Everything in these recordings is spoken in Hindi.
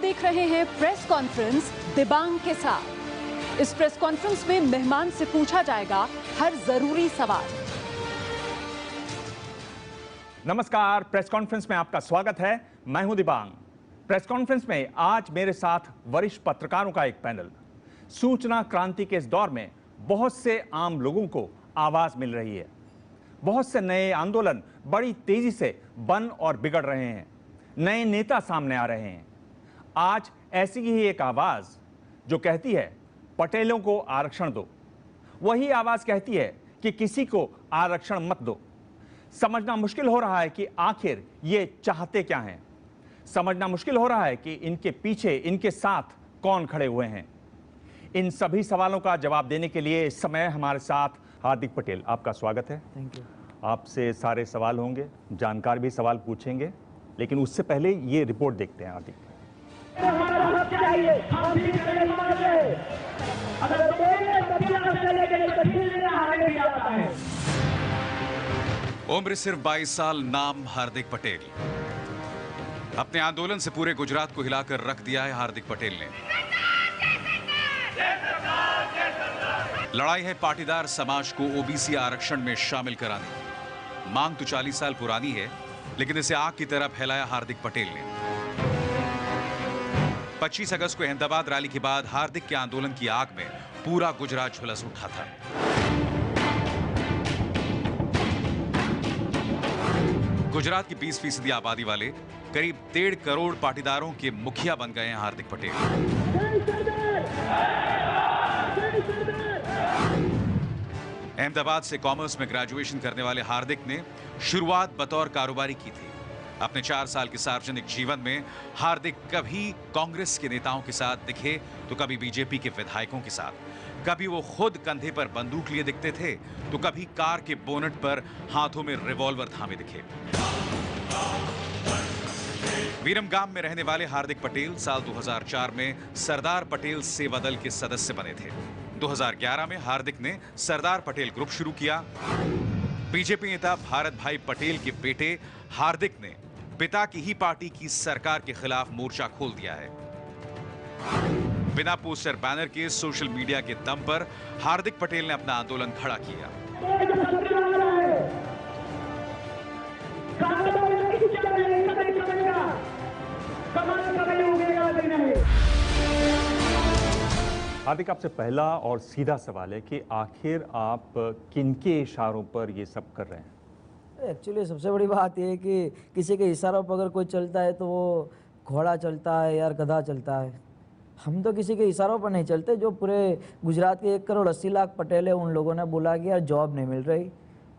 देख रहे हैं प्रेस कॉन्फ्रेंस दिबांग के साथ। इस प्रेस कॉन्फ्रेंस में मेहमान से पूछा जाएगा हर जरूरी सवाल। नमस्कार, प्रेस कॉन्फ्रेंस में आपका स्वागत है। मैं हूं दिबांग। प्रेस कॉन्फ्रेंस में आज मेरे साथ वरिष्ठ पत्रकारों का एक पैनल। सूचना क्रांति के इस दौर में बहुत से आम लोगों को आवाज मिल रही है। बहुत से नए आंदोलन बड़ी तेजी से बन और बिगड़ रहे हैं। नए नेता सामने आ रहे हैं। आज ऐसी ही एक आवाज जो कहती है पटेलों को आरक्षण दो, वही आवाज कहती है कि किसी को आरक्षण मत दो। समझना मुश्किल हो रहा है कि आखिर ये चाहते क्या हैं। समझना मुश्किल हो रहा है कि इनके पीछे, इनके साथ कौन खड़े हुए हैं। इन सभी सवालों का जवाब देने के लिए इस समय हमारे साथ हार्दिक पटेल, आपका स्वागत है। Thank you. आपसे सारे सवाल होंगे, जानकार भी सवाल पूछेंगे, लेकिन उससे पहले ये रिपोर्ट देखते हैं। हार्दिक, उम्र सिर्फ 22 साल, नाम हार्दिक पटेल। अपने आंदोलन से पूरे गुजरात को हिलाकर रख दिया है हार्दिक पटेल ने। लड़ाई है पाटीदार समाज को ओबीसी आरक्षण में शामिल कराने। मांग तो 40 साल पुरानी है, लेकिन इसे आग की तरह फैलाया हार्दिक पटेल ने। 25 अगस्त को अहमदाबाद रैली के बाद हार्दिक के आंदोलन की आग में पूरा गुजरात झुलस उठा था। गुजरात की 20% आबादी वाले करीब 1.5 करोड़ पाटीदारों के मुखिया बन गए हैं हार्दिक पटेल। अहमदाबाद से कॉमर्स में ग्रेजुएशन करने वाले हार्दिक ने शुरुआत बतौर कारोबारी की थी। अपने 4 साल के सार्वजनिक जीवन में हार्दिक कभी कांग्रेस के नेताओं के साथ दिखे तो कभी बीजेपी के विधायकों के साथ। कभी वो खुद कंधे पर बंदूक लिए दिखते थे तो कभी कार के बोनट पर हाथों में रिवॉल्वर थामे दिखे। वीरमगाम में रहने वाले हार्दिक पटेल साल 2004 में सरदार पटेल सेवा दल के सदस्य बने थे। 2011 में हार्दिक ने सरदार पटेल ग्रुप शुरू किया। बीजेपी नेता भारत भाई पटेल के बेटे हार्दिक ने पिता की ही पार्टी की सरकार के खिलाफ मोर्चा खोल दिया है। बिना पोस्टर बैनर के सोशल मीडिया के दम पर हार्दिक पटेल ने अपना आंदोलन खड़ा किया। हार्दिक, आपसे पहला और सीधा सवाल है कि आखिर आप किनके इशारों पर ये सब कर रहे हैं? एक्चुअली सबसे बड़ी बात यह है कि किसी के इशारों पर अगर कोई चलता है तो वो घोड़ा चलता है या गधा चलता है। हम तो किसी के इशारों पर नहीं चलते। जो पूरे गुजरात के 1 करोड़ 80 लाख पटेल है, उन लोगों ने बोला कि यार जॉब नहीं मिल रही।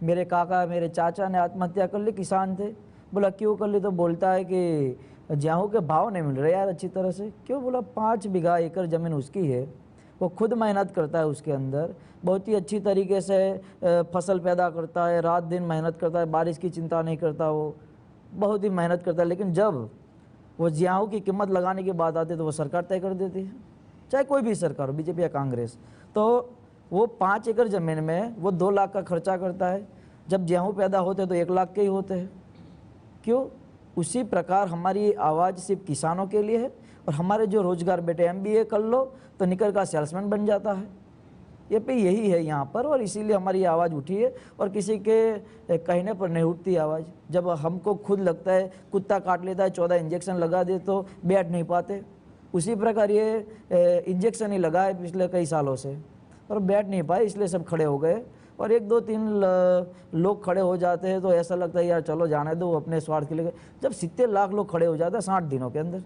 मेरे काका, मेरे चाचा ने आत्महत्या कर ली, किसान थे। बोला क्यों कर ली? तो बोलता है कि गेहूँ के भाव नहीं मिल रहे यार अच्छी तरह से। क्यों? बोला 5 बीघा एकड़ ज़मीन उसकी है, वो खुद मेहनत करता है, उसके अंदर बहुत ही अच्छी तरीके से फसल पैदा करता है, रात दिन मेहनत करता है, बारिश की चिंता नहीं करता, वो बहुत ही मेहनत करता है। लेकिन जब वो गेहूँ की कीमत लगाने की बात आती है तो वो सरकार तय कर देती है, चाहे कोई भी सरकार हो, बीजेपी या कांग्रेस। तो वो 5 एकड़ ज़मीन में वो 2 लाख का खर्चा करता है। जब गेहूँ पैदा होते तो 1 लाख के ही होते हैं। क्यों? उसी प्रकार हमारी आवाज़ सिर्फ किसानों के लिए है। और हमारे जो रोजगार बेटे MBA कर लो तो निकल का सेल्समैन बन जाता है। ये पे यही है यहाँ पर, और इसीलिए हमारी आवाज़ उठी है। और किसी के कहने पर नहीं उठती आवाज़। जब हमको खुद लगता है कुत्ता काट लेता है, 14 इंजेक्शन लगा दे तो बैठ नहीं पाते। उसी प्रकार ये इंजेक्शन ही लगा है पिछले कई सालों से और बैठ नहीं पाए, इसलिए सब खड़े हो गए। और 1 2 3 लोग खड़े हो जाते हैं तो ऐसा लगता है यार चलो जाने दो, अपने स्वार्थ के लिए। जब 70 लाख लोग खड़े हो जाते हैं 60 दिनों के अंदर।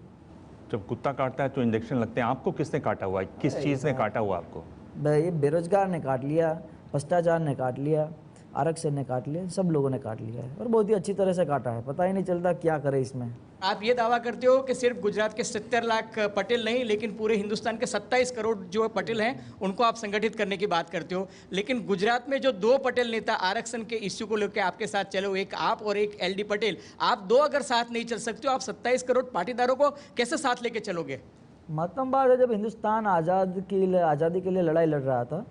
जब कुत्ता काटता है तो इंजेक्शन लगते हैं। आपको किसने काटा हुआ है? किस चीज़ ने काटा हुआ आपको? ये बेरोजगार ने काट लिया, भ्रष्टाचार ने काट लिया, आरक्षण ने काट लिया, सब लोगों ने काट लिया है और बहुत ही अच्छी तरह से काटा है। पता ही नहीं चलता क्या करे इसमें। आप ये दावा करते हो कि सिर्फ गुजरात के 70 लाख पटेल नहीं, लेकिन पूरे हिंदुस्तान के 27 करोड़ जो पटेल हैं उनको आप संगठित करने की बात करते हो। लेकिन गुजरात में जो 2 पटेल नेता आरक्षण के इश्यू को लेकर आपके साथ चलो, एक आप और एक LD पटेल, आप 2 अगर साथ नहीं चल सकते हो, आप 27 करोड़ पाटीदारों को कैसे साथ लेके चलोगे? महत्वपूर्ण बात है, जब हिंदुस्तान आज़ादी के लिए लड़ाई लड़ रहा था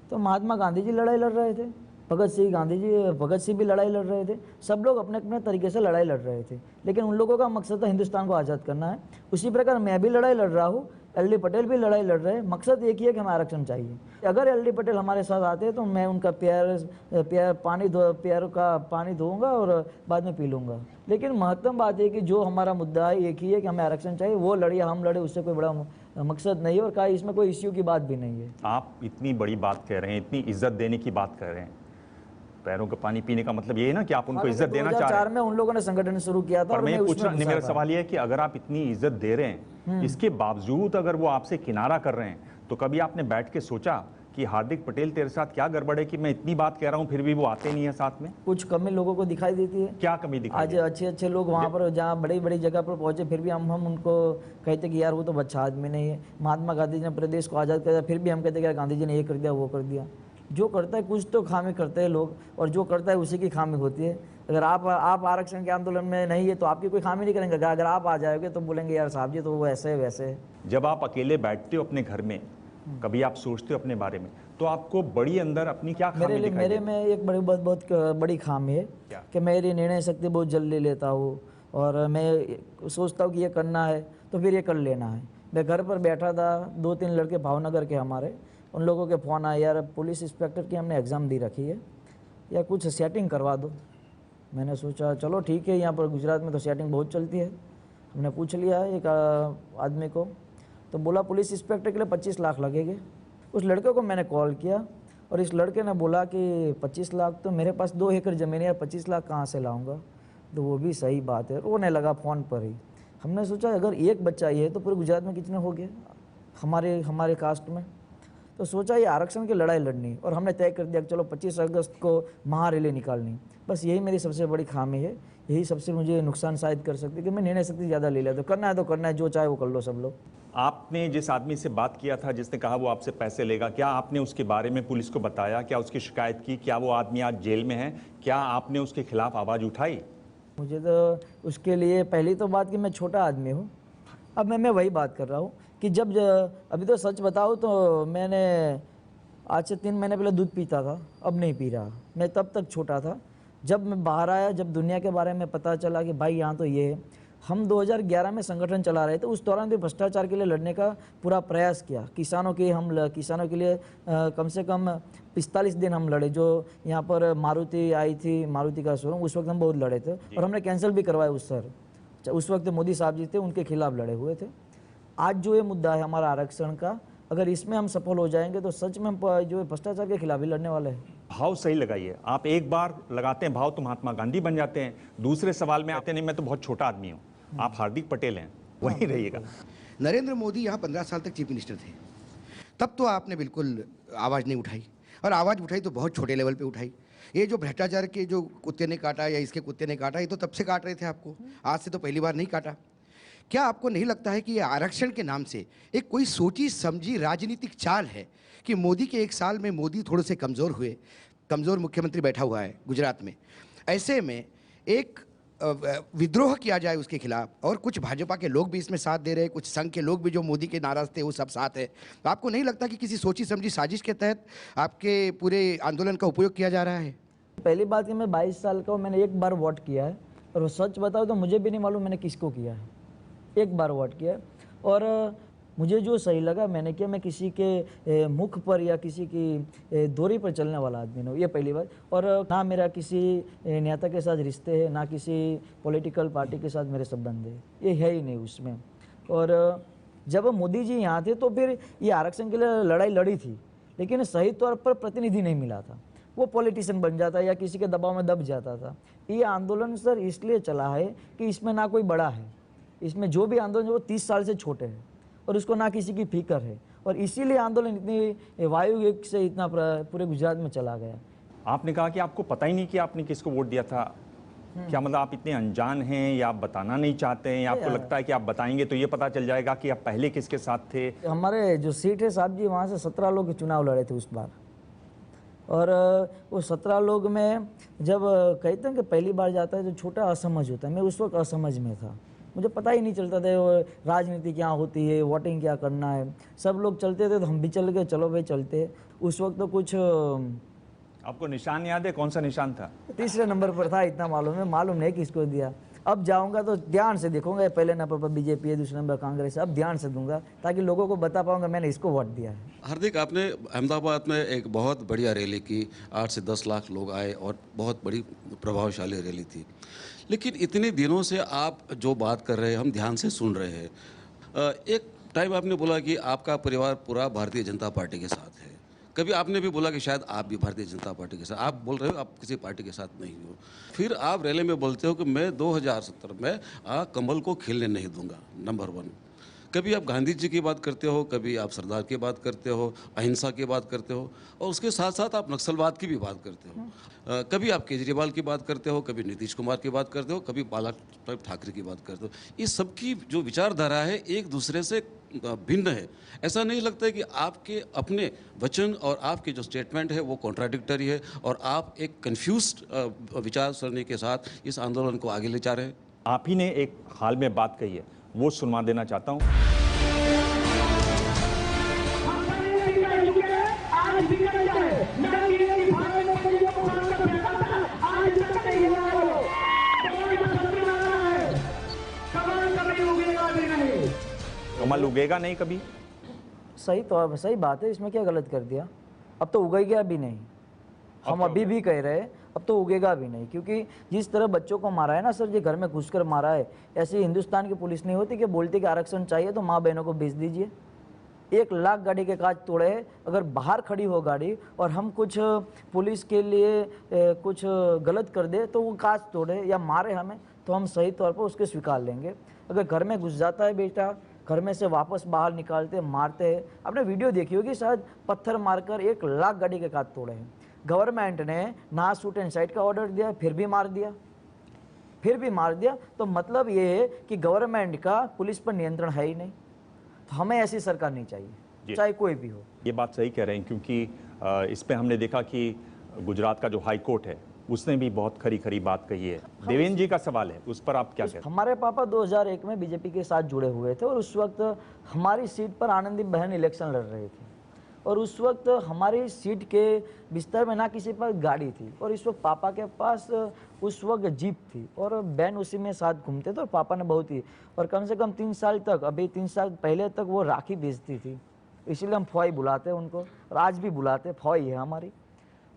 तो महात्मा गांधी जी लड़ाई लड़ रहे थे। भगत सिंह, गांधी जी, भगत सिंह भी लड़ाई लड़ रहे थे। सब लोग अपने अपने तरीके से लड़ाई लड़ रहे थे, लेकिन उन लोगों का मकसद था हिंदुस्तान को आज़ाद करना है। उसी प्रकार मैं भी लड़ाई लड़ रहा हूँ, एल.डी. पटेल भी लड़ाई लड़ रहे हैं। मकसद एक ही है कि हमें आरक्षण चाहिए। अगर एल.डी. पटेल हमारे साथ आते तो मैं उनका पैर का पानी धोऊंगा और बाद में पी लूँगा। लेकिन महत्वपूर्ण बात है कि जो हमारा मुद्दा है एक ही है कि हमें आरक्षण चाहिए। वो लड़िए हम लड़े, उससे कोई बड़ा मकसद नहीं है और कहा इसमें कोई इश्यू की बात भी नहीं है। आप इतनी बड़ी बात कह रहे हैं, इतनी इज्जत देने की बात कर रहे हैं। पैरों का पानी पीने का मतलब ये है ना कि आप उनको इज्जत देना चाह रहे हैं। 2004 में उन लोगों ने संगठन शुरू किया था। पर मैं पूछ रहा, मेरा सवाल ये है कि अगर आप इतनी इज्जत दे रहे हैं, इसके बावजूद अगर वो आपसे किनारा कर रहे हैं, तो कभी आपने बैठ के सोचा कि हार्दिक पटेल तेरे साथ क्या गड़बड़ है कि मैं इतनी बात कह रहा हूँ फिर भी वो आते नहीं है साथ में? कुछ कमी लोगों को दिखाई देती है। क्या कमी दिखाई आज अच्छे लोग वहाँ पर जहाँ बड़ी बड़ी जगह पर पहुंचे, फिर भी हम उनको कहते कि यार वो तो अच्छा आदमी नहीं है। महात्मा गांधी जी ने प्रदेश को आज़ाद कर दिया, फिर भी हम कहते कि यार गांधी जी ने ये कर दिया, वो कर दिया। जो करता है कुछ तो खामी करते हैं लोग, और जो करता है उसी की खामी होती है। अगर आप आरक्षण के आंदोलन में नहीं है तो आपकी कोई खामी नहीं करेंगे। अगर आप आ जाओगे तो बोलेंगे यार साहब जी तो वो ऐसे है वैसे है। जब आप अकेले बैठते हो अपने घर में, कभी आप सोचते हो अपने बारे में, तो आपको बड़ी अंदर अपनी क्या खामी दिखाई मेरे में एक बहुत बड़ी खामी है कि मेरी निर्णय शक्ति बहुत जल्दी लेता हूँ, और मैं सोचता हूँ कि ये करना है तो फिर ये कर लेना है। मैं घर पर बैठा था, 2-3 लड़के भावनगर के हमारे, उन लोगों के फ़ोन आए, यार पुलिस इंस्पेक्टर की हमने एग्ज़ाम दी रखी है, या कुछ सेटिंग करवा दो। मैंने सोचा चलो ठीक है, यहाँ पर गुजरात में तो सेटिंग बहुत चलती है। हमने पूछ लिया एक आदमी को, तो बोला पुलिस इंस्पेक्टर के लिए 25 लाख लगेंगे। उस लड़के को मैंने कॉल किया और इस लड़के ने बोला कि 25 लाख तो मेरे पास 2 एकड़ ज़मीन है, 25 लाख कहाँ से लाऊंगा? तो वो भी सही बात है, रोने लगा फ़ोन पर ही। हमने सोचा अगर एक बच्चा ये है तो पूरे गुजरात में कितने हो गए हमारे कास्ट में। तो सोचा ये आरक्षण की लड़ाई लड़नी, और हमने तय कर दिया कि चलो 25 अगस्त को महारैली निकालनी। बस यही मेरी सबसे बड़ी खामी है, यही सबसे मुझे नुकसान शायद कर सकती है कि मैं निर्णय शक्ति ज़्यादा ले लेता। तो करना है, जो चाहे वो कर लो सब लोग। आपने जिस आदमी से बात किया था जिसने कहा वो आपसे पैसे लेगा, क्या आपने उसके बारे में पुलिस को बताया? क्या उसकी शिकायत की? क्या वो आदमी आज जेल में है? क्या आपने उसके खिलाफ आवाज़ उठाई? मुझे तो उसके लिए पहली तो बात कि मैं छोटा आदमी हूँ। अब मैं वही बात कर रहा हूँ कि जब अभी तो सच बताऊँ तो मैंने आज से 3 महीने पहले दूध पीता था, अब नहीं पी रहा। मैं तब तक छोटा था। जब मैं बाहर आया, जब दुनिया के बारे में पता चला कि भाई यहाँ तो ये है। हम 2011 में संगठन चला रहे थे, उस दौरान भी भ्रष्टाचार के लिए लड़ने का पूरा प्रयास किया। किसानों के लिए कम से कम 45 दिन हम लड़े। जो यहाँ पर मारुति आई थी, मारुति का शोरूम, उस वक्त हम बहुत लड़े थे और हमने कैंसिल भी करवाया उस वक्त मोदी साहब जी थे, उनके खिलाफ लड़े हुए थे। आज जो ये मुद्दा है हमारा आरक्षण का, अगर इसमें हम सफल हो जाएंगे तो सच में हम जो भ्रष्टाचार के खिलाफ ही लड़ने वाले हैं। भाव सही लगाइए। आप एक बार लगाते हैं भाव तो महात्मा गांधी बन जाते हैं, दूसरे सवाल में आते नहीं मैं तो बहुत छोटा आदमी हूँ। आप हार्दिक पटेल हैं, वही रहिएगा। नरेंद्र मोदी यहाँ 15 साल तक चीफ मिनिस्टर थे, तब तो आपने बिल्कुल आवाज़ नहीं उठाई, और आवाज़ उठाई तो बहुत छोटे लेवल पे उठाई। ये जो भ्रष्टाचार के जो कुत्ते ने काटा या इसके कुत्ते ने काटा, ये तो तब से काट रहे थे आपको, आज से तो पहली बार नहीं काटा। क्या आपको नहीं लगता है कि ये आरक्षण के नाम से एक कोई सोची समझी राजनीतिक चाल है कि मोदी के 1 साल में मोदी थोड़े से कमज़ोर हुए, कमज़ोर मुख्यमंत्री बैठा हुआ है गुजरात में, ऐसे में एक विद्रोह किया जाए उसके खिलाफ, और कुछ भाजपा के लोग भी इसमें साथ दे रहे हैं, कुछ संघ के लोग भी जो मोदी के नाराज थे वो सब साथ है। तो आपको नहीं लगता कि किसी सोची समझी साजिश के तहत आपके पूरे आंदोलन का उपयोग किया जा रहा है? पहली बात कि मैं 22 साल का हूँ, मैंने एक बार वोट किया है, और वो सच बताऊँ तो मुझे भी नहीं मालूम मैंने किसको किया है। एक बार वोट किया है, और मुझे जो सही लगा मैंने किया। मैं किसी के मुख पर या किसी की दूरी पर चलने वाला आदमी नहीं हूँ, ये पहली बात। और ना मेरा किसी नेता के साथ रिश्ते है, ना किसी पॉलिटिकल पार्टी के साथ मेरे संबंध है, ये है ही नहीं उसमें। और जब मोदी जी यहाँ थे तो फिर ये आरक्षण के लिए लड़ाई लड़ी थी, लेकिन सही तौर पर प्रतिनिधि नहीं मिला था। वो पॉलिटिशियन बन जाता या किसी के दबाव में दब जाता था। ये आंदोलन सर इसलिए चला है कि इसमें ना कोई बड़ा है, इसमें जो भी आंदोलन वो 30 साल से छोटे हैं, और उसको ना किसी की फिक्र है, और इसीलिए आंदोलन इतनी वायु वेग से इतना पूरे गुजरात में चला गया। आपने कहा कि आपको पता ही नहीं कि आपने किसको वोट दिया था। क्या मतलब आप इतने अनजान हैं, या आप बताना नहीं चाहते हैं, या आपको लगता है कि आप बताएंगे तो ये पता चल जाएगा कि आप पहले किसके साथ थे? हमारे जो सीट है साहब जी, वहाँ से 17 लोग चुनाव लड़े थे उस बार, और वो 17 लोग में जब कहते हैं कि पहली बार जाता है तो छोटा असमझ होता है। मैं उस वक्त असमझ में था, मुझे पता ही नहीं चलता था वो राजनीति क्या होती है, वोटिंग क्या करना है। सब लोग चलते थे तो हम भी चल गए, चलो भाई चलते। उस वक्त तो कुछ आपको निशान याद है, कौन सा निशान था? तीसरे नंबर पर था, इतना मालूम है। मालूम नहीं किसको दिया। अब जाऊंगा तो ध्यान से देखूंगा, पहले नंबर पर बीजेपी है, दूसरे नंबर कांग्रेस है। अब ध्यान से दूंगा ताकि लोगों को बता पाऊंगा मैंने इसको वोट दिया है। हार्दिक, आपने अहमदाबाद में एक बहुत बढ़िया रैली की, 8 से 10 लाख लोग आए और बहुत बड़ी प्रभावशाली रैली थी। लेकिन इतने दिनों से आप जो बात कर रहे हैं हम ध्यान से सुन रहे हैं। एक टाइम आपने बोला कि आपका परिवार पूरा भारतीय जनता पार्टी के साथ है। कभी आपने भी बोला कि शायद आप भी भारतीय जनता पार्टी के साथ, आप बोल रहे हो आप किसी पार्टी के साथ नहीं हो। फिर आप रैली में बोलते हो कि मैं 2070 में कमल को खेलने नहीं दूंगा, नंबर 1। कभी आप गांधी जी की बात करते हो, कभी आप सरदार की बात करते हो, अहिंसा की बात करते हो, और उसके साथ साथ आप नक्सलवाद की भी बात करते हो। कभी आप केजरीवाल की बात करते हो, कभी नीतीश कुमार की बात करते हो, कभी बाला ठाकरे की बात करते हो। इस सब की जो विचारधारा है एक दूसरे से भिन्न है। ऐसा नहीं लगता है कि आपके अपने वचन और आपके जो स्टेटमेंट है वो कॉन्ट्राडिक्टरी है और आप एक कन्फ्यूज्ड विचार सरणी के साथ इस आंदोलन को आगे ले जा रहे हैं? आप ही ने एक हाल में बात कही है, वो सुनवा देना चाहता हूँ। कमल उगेगा नहीं कभी। सही तो सही बात है, इसमें क्या गलत कर दिया? अब तो उगेगा भी नहीं। हम अभी भी कह रहे हैं अब तो उगेगा भी नहीं, क्योंकि जिस तरह बच्चों को मारा है ना सर जी, घर में घुसकर मारा है, ऐसी हिंदुस्तान की पुलिस नहीं होती कि बोलती कि आरक्षण चाहिए तो माँ बहनों को भेज दीजिए। 1 लाख गाड़ी के कांच तोड़े। अगर बाहर खड़ी हो गाड़ी और हम कुछ पुलिस के लिए कुछ गलत कर दे तो वो कांच तोड़े या मारे हमें, तो हम सही तौर पर उसके स्वीकार लेंगे। अगर घर में घुस जाता है बेटा, घर में से वापस बाहर निकालते मारते हैं। आपने वीडियो देखी होगी शायद, पत्थर मारकर 1 लाख गाड़ी के कांच तोड़े हैं। गवर्नमेंट ने ना शूट एंड साइट का ऑर्डर दिया, फिर भी मार दिया, फिर भी मार दिया। तो मतलब ये है कि गवर्नमेंट का पुलिस पर नियंत्रण है ही नहीं। तो हमें ऐसी सरकार नहीं चाहिए, चाहे कोई भी हो। ये बात सही कह रहे हैं, क्योंकि इस पे हमने देखा कि गुजरात का जो हाई कोर्ट है उसने भी बहुत खरी खरी बात कही है। देवेंद्र जी का सवाल है, उस पर आप क्या कहते हैं? हमारे पापा 2001 में बीजेपी के साथ जुड़े हुए थे और उस वक्त हमारी सीट पर आनंदी बहन इलेक्शन लड़ रही थी और उस वक्त हमारी सीट के बिस्तर में ना किसी पर गाड़ी थी और इस वक्त पापा के पास उस वक्त जीप थी और बहन उसी में साथ घूमते थे और पापा ने बहुत ही, और कम से कम 3 साल तक, अभी 3 साल पहले तक वो राखी बेचती थी। इसीलिए हम फौई बुलाते हैं उनको और आज भी बुलाते, फौई है हमारी।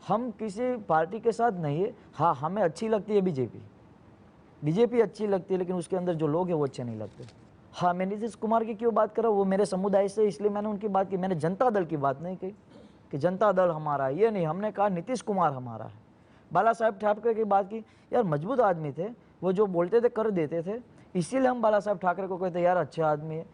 हम किसी पार्टी के साथ नहीं है। हाँ, हमें अच्छी लगती है बीजेपी अच्छी लगती है, लेकिन उसके अंदर जो लोग हैं वो अच्छे नहीं लगते। हाँ, मैं नीतीश कुमार की क्यों बात कर रहा हूँ, वो मेरे समुदाय से, इसलिए मैंने उनकी बात की। मैंने जनता दल की बात नहीं की कि जनता दल हमारा है, ये नहीं, हमने कहा नीतीश कुमार हमारा है। बाला साहेब ठाकरे की बात की, यार मजबूत आदमी थे, वो जो बोलते थे कर देते थे, इसीलिए हम बाला साहेब ठाकरे को कहते यार अच्छे आदमी है।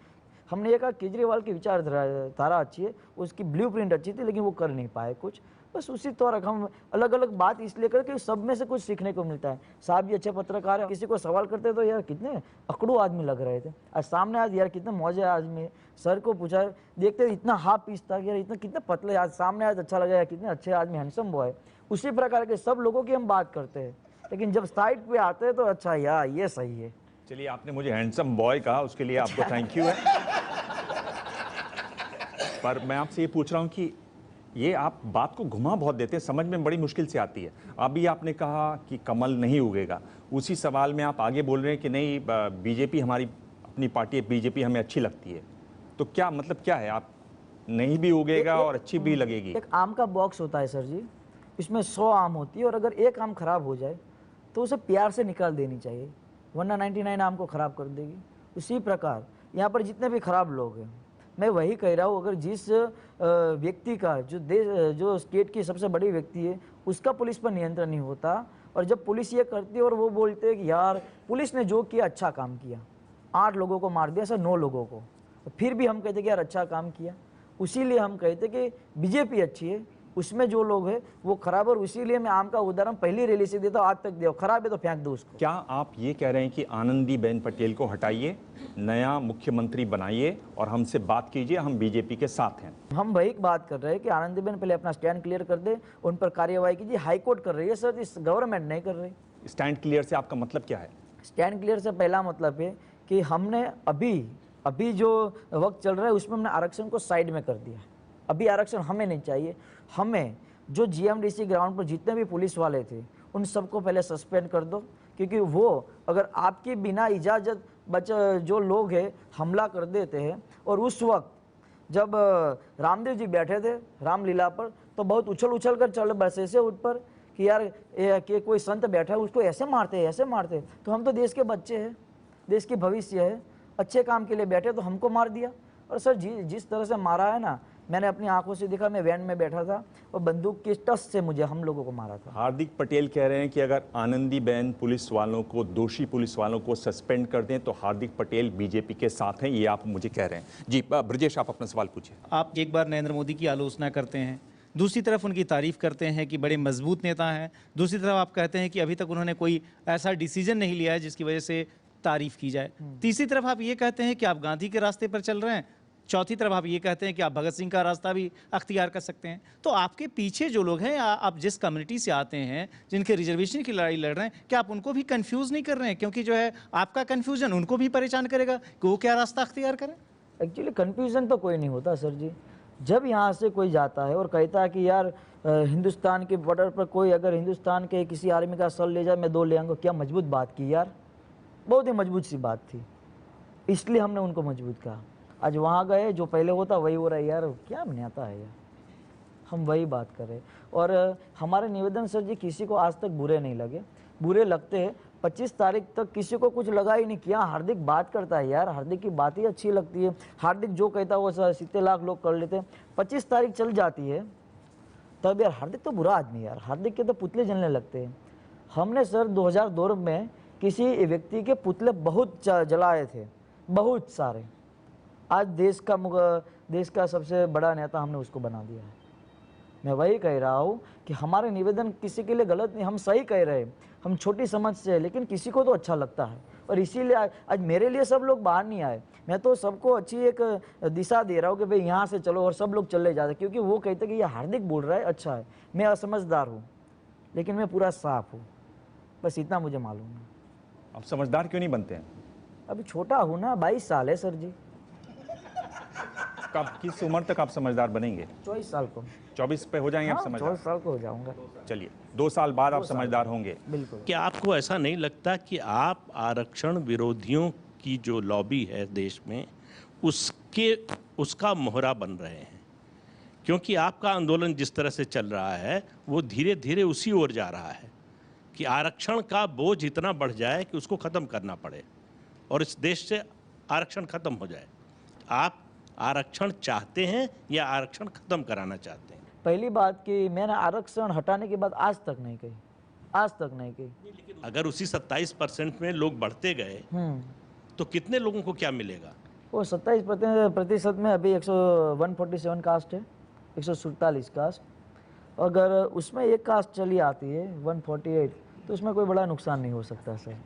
हमने ये कहा केजरीवाल की विचारधारा अच्छी है, उसकी ब्लूप्रिंट अच्छी थी, लेकिन वो कर नहीं पाए कुछ। बस उसी तरह हम अलग अलग बात इसलिए करें कि सब में से कुछ सीखने को मिलता है। साहब भी अच्छे पत्रकार है, किसी को सवाल करते तो यार कितने अकड़ू आदमी लग रहे थे, आज सामने आज यार कितने मौजे आदमी है। सर को पूछा, देखते इतना हाफ पीस था यार, इतना कितने पतले, आज सामने आज अच्छा लगा यार, कितने अच्छे आदमी, हैंडसम बॉय। उसी प्रकार के सब लोगों की हम बात करते हैं, लेकिन जब साइड पे आते हैं तो अच्छा यार ये सही है। चलिए, आपने मुझे हैंडसम बॉय कहा, उसके लिए आपको थैंक यू है। पर मैं आपसे ये पूछ रहा हूँ कि ये आप बात को घुमा बहुत देते हैं, समझ में बड़ी मुश्किल से आती है। अभी आपने कहा कि कमल नहीं उगेगा, उसी सवाल में आप आगे बोल रहे हैं कि नहीं बीजेपी हमारी अपनी पार्टी है, बीजेपी हमें अच्छी लगती है। तो क्या मतलब क्या है, आप नहीं भी उगेगा और अच्छी भी लगेगी? एक आम का बॉक्स होता है सर जी, इसमें 100 आम होती है और अगर एक आम खराब हो जाए तो उसे प्यार से निकाल देनी चाहिए, वरना 99 आम को ख़राब कर देगी। उसी प्रकार यहाँ पर जितने भी खराब लोग हैं, मैं वही कह रहा हूँ, अगर जिस व्यक्ति का जो स्टेट की सबसे बड़ी व्यक्ति है उसका पुलिस पर नियंत्रण नहीं होता, और जब पुलिस ये करती है और वो बोलते हैं कि यार पुलिस ने जो किया अच्छा काम किया, 8 लोगों को मार दिया सर, 9 लोगों को, तो फिर भी हम कहते कि यार अच्छा काम किया। उसीलिए हम कहते कि बीजेपी अच्छी है, उसमें जो लोग हैं वो खराब, और इसीलिए मैं आम का उदाहरण पहली रैली से देता हूँ, आज तक दो, खराब है तो फेंक दो उसको। क्या आप ये कह रहे हैं कि आनंदीबेन पटेल को हटाइए, नया मुख्यमंत्री बनाइए और हमसे बात कीजिए, हम बीजेपी के साथ हैं? हम वही बात कर रहे हैं कि आनंदीबेन पहले अपना स्टैंड क्लियर कर दे, उन पर कार्रवाई कीजिए। हाईकोर्ट कर रही है सर, इस गवर्नमेंट नहीं कर रही। स्टैंड क्लियर से आपका मतलब क्या है? स्टैंड क्लियर से पहला मतलब है कि हमने अभी जो वक्त चल रहा है उसमें हमने आरक्षण को साइड में कर दिया। अभी आरक्षण हमें नहीं चाहिए, हमें जो जीएमडीसी ग्राउंड पर जितने भी पुलिस वाले थे उन सबको पहले सस्पेंड कर दो, क्योंकि वो अगर आपकी बिना इजाज़त जो लोग हैं हमला कर देते हैं। और उस वक्त जब रामदेव जी बैठे थे रामलीला पर तो बहुत उछल कर चल बसे से उठ पर कि यार कि कोई संत बैठा है उसको ऐसे मारते। तो हम तो देश के बच्चे हैं, देश की भविष्य है, अच्छे काम के लिए बैठे तो हमको मार दिया। और सर जिस तरह से मारा है ना, मैंने अपनी आंखों से देखा। मैं वैन में बैठा था और बंदूक की टस से मुझे हम लोगों को मारा था। हार्दिक पटेल कह रहे हैं कि अगर आनंदीबेन पुलिस वालों को, दोषी पुलिस वालों को सस्पेंड कर दें तो हार्दिक पटेल बीजेपी के साथ हैं, ये आप मुझे कह रहे हैं। जी ब्रजेश, आप अपना सवाल पूछिए। आप एक बार नरेंद्र मोदी की आलोचना करते हैं, दूसरी तरफ उनकी तारीफ करते हैं कि बड़े मजबूत नेता हैं, दूसरी तरफ आप कहते हैं कि अभी तक उन्होंने कोई ऐसा डिसीजन नहीं लिया है जिसकी वजह से तारीफ की जाए, तीसरी तरफ आप ये कहते हैं कि आप गांधी के रास्ते पर चल रहे हैं, चौथी तरफ आप ये कहते हैं कि आप भगत सिंह का रास्ता भी अख्तियार कर सकते हैं। तो आपके पीछे जो लोग हैं, आप जिस कम्युनिटी से आते हैं, जिनके रिजर्वेशन की लड़ाई लड़ रहे हैं, क्या आप उनको भी कंफ्यूज नहीं कर रहे हैं? क्योंकि जो है आपका कंफ्यूजन उनको भी परेशान करेगा कि वो क्या रास्ता अख्तियार करें। एक्चुअली कंफ्यूजन तो कोई नहीं होता सर जी। जब यहाँ से कोई जाता है और कहता है कि यार हिंदुस्तान के बॉर्डर पर कोई अगर हिंदुस्तान के किसी आर्मी का सर ले जाए मैं 2 ले आऊँगा, क्या मजबूत बात की यार, बहुत ही मजबूत सी बात थी, इसलिए हमने उनको मजबूत कहा। आज वहाँ गए, जो पहले होता वही हो रहा है यार, क्या बनाता है यार, हम वही बात करें। और हमारे निवेदन सर जी किसी को आज तक बुरे नहीं लगे, बुरे लगते हैं 25 तारीख तक किसी को कुछ लगा ही नहीं। किया हार्दिक बात करता है यार, हार्दिक की बात ही अच्छी लगती है, हार्दिक जो कहता है वो 70 लाख लोग कर लेते हैं। 25 तारीख चल जाती है तब यार हार्दिक तो बुरा आदमी यार, हार्दिक के तो पुतले जलने लगते हैं। हमने सर 2002 में किसी व्यक्ति के पुतले बहुत जलाए थे, बहुत सारे। आज देश का सबसे बड़ा नेता हमने उसको बना दिया है। मैं वही कह रहा हूँ कि हमारे निवेदन किसी के लिए गलत नहीं, हम सही कह रहे हैं, हम छोटी समझ से, लेकिन किसी को तो अच्छा लगता है। और इसीलिए आज मेरे लिए सब लोग बाहर नहीं आए, मैं तो सबको अच्छी एक दिशा दे रहा हूँ कि भाई यहाँ से चलो, और सब लोग चले जाते, क्योंकि वो कहते कि ये हार्दिक बोल रहा है अच्छा है, मैं असमझदार हूँ लेकिन मैं पूरा साफ हूँ, बस इतना मुझे मालूम है। आप समझदार क्यों नहीं बनते हैं? अभी छोटा हूँ ना, 22 साल है सर जी। कब, किस उम्र तक आप समझदार बनेंगे? 24 साल को। 24 पे हो जाएंगे आप समझदार? 24 साल को हो जाऊंगा। चलिए, 2 साल बाद आप समझदार होंगे। बिल्कुल। क्या आपको ऐसा नहीं लगता कि आप आरक्षण विरोधियों की जो लॉबी है देश में उसका मोहरा बन रहे हैं? क्योंकि आपका आंदोलन जिस तरह से चल रहा है वो धीरे धीरे उसी ओर जा रहा है कि आरक्षण का बोझ इतना बढ़ जाए कि उसको ख़त्म करना पड़े और इस देश से आरक्षण ख़त्म हो जाए। आप आरक्षण चाहते हैं या आरक्षण ख़त्म कराना चाहते हैं? पहली बात कि मैंने आरक्षण हटाने की बात आज तक नहीं कही, आज तक नहीं कही। अगर उसी 27% में लोग बढ़ते गए तो कितने लोगों को क्या मिलेगा? वो 27% में अभी 147 कास्ट है, 147 कास्ट। अगर उसमें एक कास्ट चली आती है 148, तो उसमें कोई बड़ा नुकसान नहीं हो सकता सर।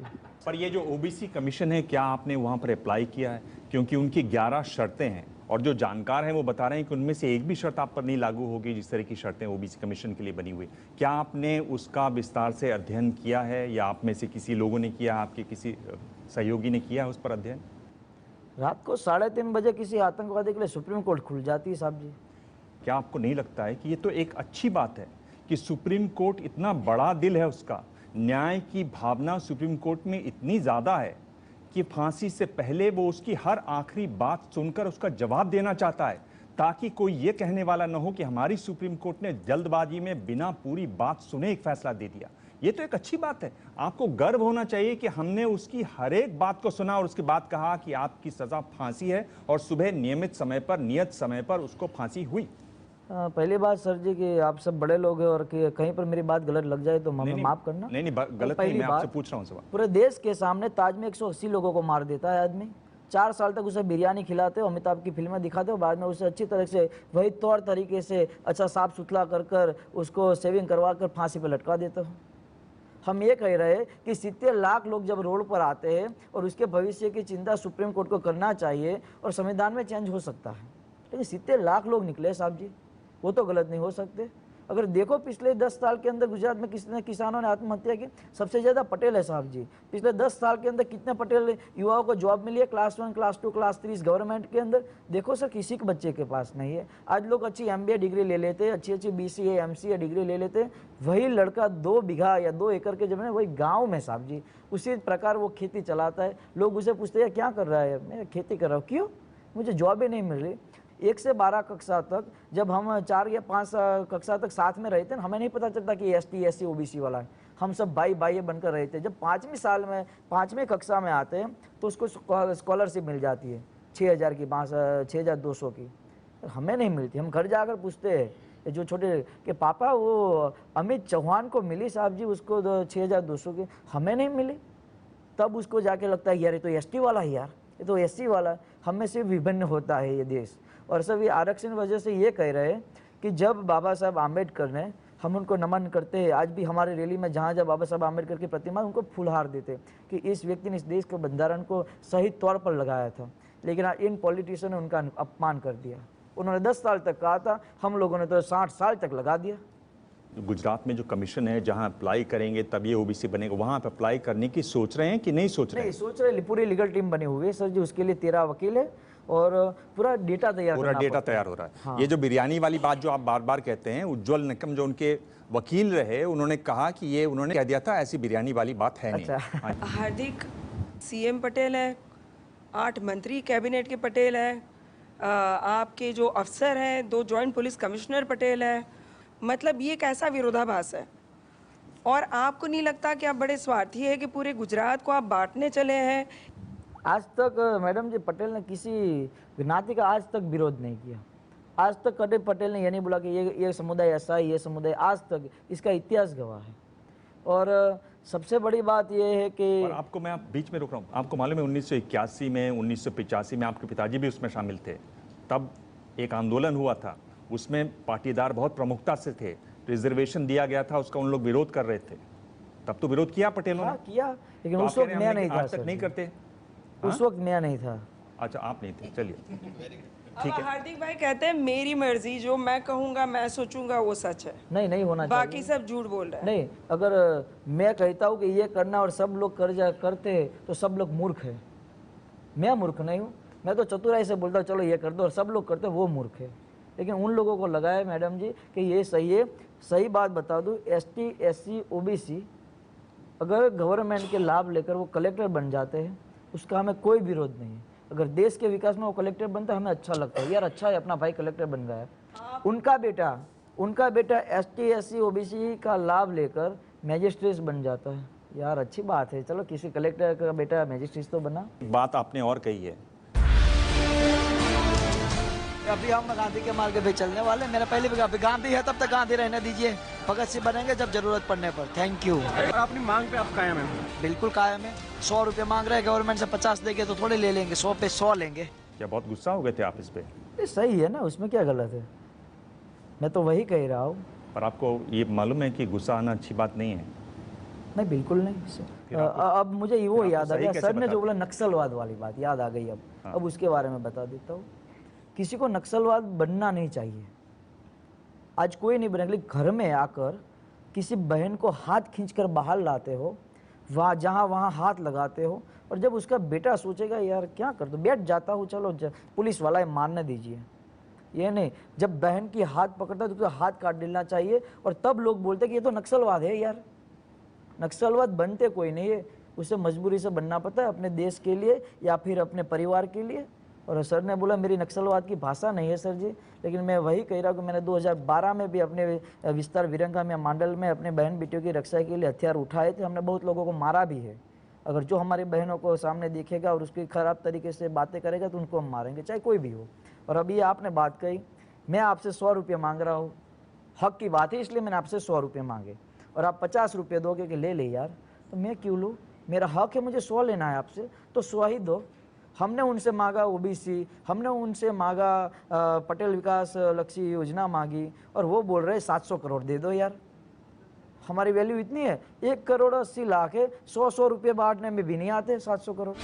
पर ये जो ओबीसी कमीशन है, क्या आपने वहाँ पर अप्लाई किया है? क्योंकि उनकी 11 शर्तें हैं और जो जानकार हैं वो बता रहे हैं कि उनमें से एक भी शर्त आप पर नहीं लागू होगी जिस तरह की शर्तें ओबीसी कमीशन के लिए बनी हुई। क्या आपने उसका विस्तार से अध्ययन किया है या आप में से किसी लोगों ने किया, आपके किसी सहयोगी ने किया है उस पर अध्ययन? रात को 3:30 बजे किसी आतंकवादी के लिए सुप्रीम कोर्ट खुल जाती है साहब जी। क्या आपको नहीं लगता है कि ये तो एक अच्छी बात है कि सुप्रीम कोर्ट, इतना बड़ा दिल है उसका, न्याय की भावना सुप्रीम कोर्ट में इतनी ज़्यादा है कि फांसी से पहले वो उसकी हर आखिरी बात सुनकर उसका जवाब देना चाहता है, ताकि कोई ये कहने वाला न हो कि हमारी सुप्रीम कोर्ट ने जल्दबाजी में बिना पूरी बात सुने एक फैसला दे दिया। ये तो एक अच्छी बात है, आपको गर्व होना चाहिए कि हमने उसकी हर एक बात को सुना और उसके बाद कहा कि आपकी सज़ा फांसी है, और सुबह नियमित समय पर, नियत समय पर उसको फांसी हुई। पहली बात सर जी कि आप सब बड़े लोग हैं और कि कहीं पर मेरी बात गलत लग जाए तो हमें माफ करना। नहीं, गलत नहीं, मैं आपसे पूछ रहा हूँ सवाल। पूरे देश के सामने ताज में 180 लोगों को मार देता है आदमी, 4 साल तक उसे बिरयानी खिलाते हो, अमिताभ की फिल्में दिखाते हो, बाद में उसे अच्छी तरह से वही तौर तरीके से अच्छा साफ सुथरा कर उसको सेविंग करवा कर फांसी पर लटका देते हो। हम ये कह रहे हैं कि 70 लाख लोग जब रोड पर आते हैं और उसके भविष्य की चिंता सुप्रीम कोर्ट को करना चाहिए और संविधान में चेंज हो सकता है, लेकिन 70 लाख लोग निकले साहब जी, वो तो गलत नहीं हो सकते। अगर देखो पिछले 10 साल के अंदर गुजरात में कितने किसानों ने आत्महत्या की, सबसे ज़्यादा पटेल है साहब जी। पिछले 10 साल के अंदर कितने पटेल युवाओं को जॉब मिली है क्लास 1, क्लास 2, क्लास 3 गवर्नमेंट के अंदर? देखो सर, किसी के बच्चे के पास नहीं है। आज लोग अच्छी MBA डिग्री ले लेते हैं, अच्छी अच्छी BCA MCA डिग्री ले लेते हैं, वही लड़का 2 बीघा या 2 एकड़ के जमीन है वही गाँव में साहब जी, उसी प्रकार वो खेती चलाता है। लोग उसे पूछते हैं क्या कर रहा है, मैं खेती कर रहा हूँ। क्यों? मुझे जॉब ही नहीं मिल रही। 1 से 12 कक्षा तक जब हम 4 या 5 कक्षा तक साथ में रहते हैं, हमें नहीं पता चलता कि ST SC OBC वाला है। हम सब भाई बनकर रहते हैं। जब 5वीं कक्षा में आते हैं तो उसको स्कॉलरशिप मिल जाती है 6,000 की, 6,200 की। हमें नहीं मिलती। हम घर जाकर पूछते हैं जो छोटे कि पापा वो अमित चौहान को मिली साहब जी, उसको 6,200 की, हमें नहीं मिली। तब उसको जाके लगता है यार ये तो ST वाला है, यार ये तो SC वाला है। हमें से विभिन्न होता है ये देश। और सब ये आरक्षण वजह से ये कह रहे हैं कि जब बाबा साहब आम्बेडकर ने, हम उनको नमन करते हैं। आज भी हमारी रैली में जहाँ जब बाबा साहब आम्बेडकर की प्रतिमा, उनको फूलहार देते कि इस व्यक्ति ने इस देश के बंधारण को सही तौर पर लगाया था। लेकिन इन पॉलिटिशियन ने उनका अपमान कर दिया। उन्होंने 10 साल तक कहा था, हम लोगों ने तो 60 साल तक लगा दिया। गुजरात में जो कमीशन है जहां अप्लाई करेंगे तब ये OBC बनेगा, वहां पे अप्लाई करने की सोच रहे हैं कि नहीं सोच रहे हैं? नहीं सोच रहे। पूरी लीगल टीम बनी हुई है सर जी, उसके लिए 13 वकील है और पूरा डेटा तैयार हो रहा है। हाँ। ये जो बिरयानी वाली बात जो आप बार बार कहते हैं, उज्जवल निकम जो उनके वकील रहे, उन्होंने कहा कि ये उन्होंने कह दिया था ऐसी बिरयानी वाली बात है नहीं। अच्छा। हार्दिक CM पटेल है, 8 मंत्री कैबिनेट के पटेल है, आपके जो अफसर हैं 2 जॉइंट पुलिस कमिश्नर पटेल है। मतलब ये कैसा विरोधाभास है? और आपको नहीं लगता कि आप बड़े स्वार्थी है कि पूरे गुजरात को आप बांटने चले हैं? आज तक मैडम जी पटेल ने किसी ज्ञाति का आज तक विरोध नहीं किया। आज तक कभी पटेल ने ये नहीं बोला कि ये समुदाय ऐसा है, ये समुदाय, आज तक इसका इतिहास गवाह है। और सबसे बड़ी बात ये है कि और आपको मैं बीच में रोक रहा हूँ, आपको मालूम है 1981 में, 1985 में आपके पिताजी भी उसमें शामिल थे। तब एक आंदोलन हुआ था, उसमें पाटीदार बहुत प्रमुखता से थे, रिजर्वेशन दिया गया था, उसका उन लोग विरोध कर रहे थे। तब तो विरोध किया पटेलों ने? किया, लेकिन उस वक्त मैं नहीं था। आज तक नहीं करते? उस वक्त मैं नहीं था। अच्छा, आप नहीं थे, चलिए ठीक है। हार्दिक भाई कहते हैं मेरी मर्जी, जो मैं कहूँगा मैं सोचूंगा वो सच है। नहीं होना चाहिए। बाकी सब झूठ बोल रहे हैं। नहीं, अगर मैं कहता हूँ कि ये करना और सब लोग करते तो सब लोग मूर्ख है। मैं मूर्ख नहीं हूँ, मैं तो चतुराई से बोलता हूँ चलो ये कर दो और सब लोग करते, वो मूर्ख है। लेकिन उन लोगों को लगा है मैडम जी कि ये सही है। सही बात बता दूँ, ST SC OBC अगर गवर्नमेंट के लाभ लेकर वो कलेक्टर बन जाते हैं, उसका हमें कोई विरोध नहीं है। अगर देश के विकास में वो कलेक्टर बनता है, हमें अच्छा लगता है, यार अच्छा है अपना भाई कलेक्टर बन गया है। उनका बेटा ST SC OBC का लाभ लेकर मैजिस्ट्रेट बन जाता है, यार अच्छी बात है। चलो किसी कलेक्टर का बेटा मैजिस्ट्रेट तो बना। बात आपने और कही है, अभी हम गांधी के मार्ग पे चलने वाले। मेरा पहले भी अभी गांधी है, तब तक गांधी रहने दीजिए। भगत सिंह बनेंगे जब जरूरत पड़ने पर। Thank you. और अपनी मांग पे आप कायम हैं? बिल्कुल कायम है। 100 रुपये मांग रहे हैं, गवर्नमेंट से 50 देंगे तो थोड़े ले लेंगे, 100 पे 100 लेंगे। क्या बहुत गुस्सा हो गए थे आप इस पे? ये सही है ना, उसमें क्या गलत है? मैं तो वही कह रहा हूँ। पर आपको ये मालूम है कि गुस्सा आना अच्छी बात नहीं है? नहीं, बिल्कुल नहीं। अब मुझे वो याद आ गया, सर ने जो बोला नक्सलवाद वाली बात याद आ गई। अब उसके बारे में बता देता हूँ। किसी को नक्सलवाद बनना नहीं चाहिए। आज कोई नहीं बनेगा, लेकिन घर में आकर किसी बहन को हाथ खींचकर बाहर लाते हो, वहाँ हाथ लगाते हो, और जब उसका बेटा सोचेगा यार क्या कर दो, बैठ जाता हूँ, चलो पुलिस वाला है मारने दीजिए, ये नहीं। जब बहन की हाथ पकड़ता है तो हाथ काट देना चाहिए, और तब लोग बोलते कि ये तो नक्सलवाद है। यार नक्सलवाद बनते कोई नहीं है, उसे मजबूरी से बनना पड़ता है, अपने देश के लिए या फिर अपने परिवार के लिए। और सर ने बोला मेरी नक्सलवाद की भाषा नहीं है सर जी, लेकिन मैं वही कह रहा हूँ कि मैंने 2012 में भी अपने विस्तार विरंगा मंडल में अपने बहन बेटियों की रक्षा के लिए हथियार उठाए थे। हमने बहुत लोगों को मारा भी है। अगर जो हमारी बहनों को सामने देखेगा और उसकी ख़राब तरीके से बातें करेगा तो उनको हम मारेंगे, चाहे कोई भी हो। और अभी आपने बात कही, मैं आपसे 100 रुपये मांग रहा हूँ, हक की बात है, इसलिए मैंने आपसे 100 रुपये मांगे, और आप 50 रुपये दोगे कि ले यार, तो मैं क्यों लूँ? मेरा हक है, मुझे 100 लेना है आपसे, तो 100 ही दो। हमने उनसे मांगा OBC, हमने उनसे मांगा पटेल विकास लक्ष्य योजना मांगी, और वो बोल रहे 700 करोड़ दे दो। यार हमारी वैल्यू इतनी है, 1 करोड़ 80 लाख है, 100 रुपये बांटने में भी नहीं आते 700 करोड़।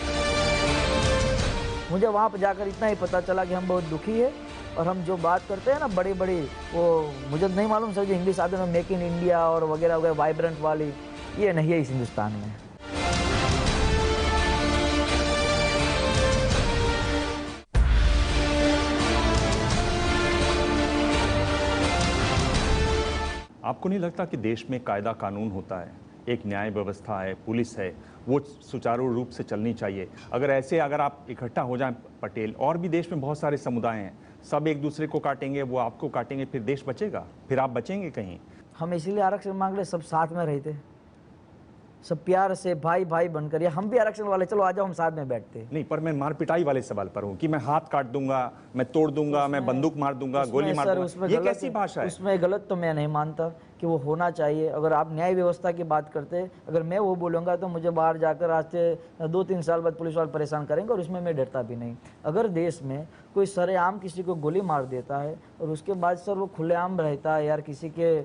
मुझे वहाँ पर जाकर इतना ही पता चला कि हम बहुत दुखी है, और हम जो बात करते हैं ना बड़ी बड़ी, वो मुझे नहीं मालूम सर जी, इंग्लिश आते हैं मेक इन इंडिया और वगैरह वगैरह वाइब्रेंट वाली, ये नहीं है इस हिंदुस्तान में। आपको नहीं लगता कि देश में कायदा कानून होता है, एक न्याय व्यवस्था है, पुलिस है, वो सुचारू रूप से चलनी चाहिए? अगर आप इकट्ठा हो जाएं पटेल, और भी देश में बहुत सारे समुदाय हैं, सब एक दूसरे को काटेंगे, वो आपको काटेंगे, फिर देश बचेगा? फिर आप बचेंगे कहीं? हम इसीलिए आरक्षण मांग रहे, सब साथ में रहते, सब प्यार से भाई भाई बनकर, या हम भी आरक्षण वाले, चलो आ जाओ हम साथ में बैठते। नहीं, पर मैं मार पिटाई वाले सवाल पर हूँ कि मैं हाथ काट दूंगा, मैं तोड़ दूंगा, मैं बंदूक मार दूंगा, गोली मार दूंगा, ये कैसी भाषा है? उसमें गलत तो मैं नहीं मानता कि वो होना चाहिए। अगर आप न्याय व्यवस्था की बात करते, अगर मैं वो बोलूँगा तो मुझे बाहर जाकर आज से 2-3 साल बाद पुलिस वाले परेशान करेंगे, और उसमें मैं डरता भी नहीं। अगर देश में कोई सरेआम किसी को गोली मार देता है और उसके बाद सर वो खुलेआम रहता है यार किसी के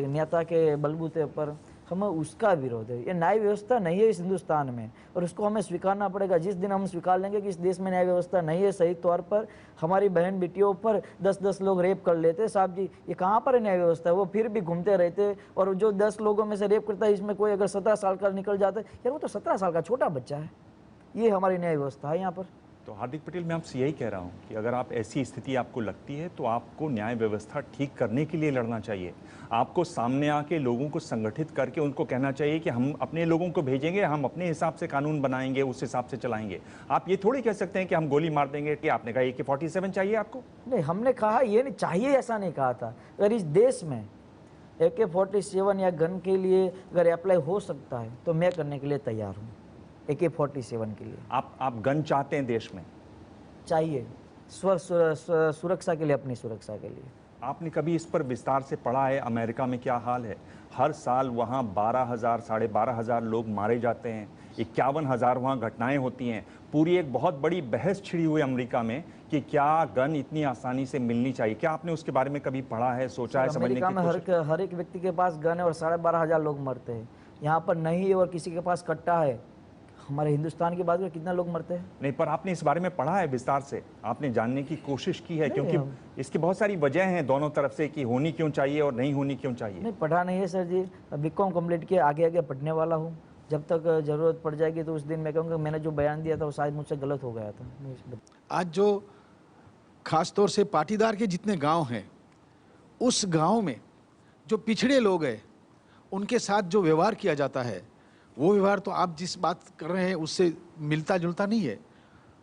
नेता के बलबूते पर, हमें उसका विरोध है। ये न्याय व्यवस्था नहीं है इस हिंदुस्तान में, और उसको हमें स्वीकारना पड़ेगा। जिस दिन हम स्वीकार लेंगे कि इस देश में न्याय व्यवस्था नहीं है, सही तौर पर हमारी बहन बेटियों पर 10-10 लोग रेप कर लेते, साहब जी ये कहाँ पर है न्याय व्यवस्था? वो फिर भी घूमते रहते, और जो 10 लोगों में से रेप करता है, इसमें कोई अगर 17 साल का निकल जाता है, यार वो तो 17 साल का छोटा बच्चा है। ये हमारी न्याय व्यवस्था है यहाँ पर। तो हार्दिक पटेल, मैं आपसे यही कह रहा हूँ कि अगर आप ऐसी स्थिति आपको लगती है तो आपको न्याय व्यवस्था ठीक करने के लिए लड़ना चाहिए। आपको सामने आके लोगों को संगठित करके उनको कहना चाहिए कि हम अपने लोगों को भेजेंगे, हम अपने हिसाब से कानून बनाएंगे, उस हिसाब से चलाएंगे। आप ये थोड़ी कह सकते हैं कि हम गोली मार देंगे। कि आपने कहा AK-47 चाहिए आपको? नहीं, हमने कहा ये नहीं चाहिए, ऐसा नहीं कहा था। अगर इस देश में AK-47 या गन के लिए अगर अप्लाई हो सकता है तो मैं करने के लिए तैयार हूँ। AK-47 के लिए आप गन चाहते हैं देश में? चाहिए, सुरक्षा के लिए, अपनी सुरक्षा के लिए। आपने कभी इस पर विस्तार से पढ़ा है अमेरिका में क्या हाल है? हर साल वहाँ 12,000 साढ़े 12,000 लोग मारे जाते हैं, 51,000 वहाँ घटनाएं होती हैं। पूरी एक बहुत बड़ी बहस छिड़ी हुई अमेरिका में कि क्या गन इतनी आसानी से मिलनी चाहिए। क्या आपने उसके बारे में कभी पढ़ा है, सोचा है, समझने की कोशिश? अमेरिका में हर एक व्यक्ति के पास गन है और 12,500 लोग मरते हैं। यहाँ पर नहीं है और किसी के पास कट्टा है। हमारे हिंदुस्तान की बात करें, कितना लोग मरते हैं? नहीं, पर आपने इस बारे में पढ़ा है विस्तार से? आपने जानने की कोशिश की है? क्योंकि इसकी बहुत सारी वजह हैं दोनों तरफ से कि होनी क्यों चाहिए और नहीं होनी क्यों चाहिए। नहीं, पढ़ा नहीं है सर जी। BCom कंप्लीट किया, आगे पढ़ने वाला हूँ। जब तक ज़रूरत पड़ जाएगी तो उस दिन मैं कहूँगा मैंने जो बयान दिया था वो शायद मुझसे गलत हो गया था। आज जो खास तौर से पाटीदार के जितने गांव हैं, उस गांव में जो पिछड़े लोग हैं उनके साथ जो व्यवहार किया जाता है, वो व्यवहार तो आप जिस बात कर रहे हैं उससे मिलता जुलता नहीं है।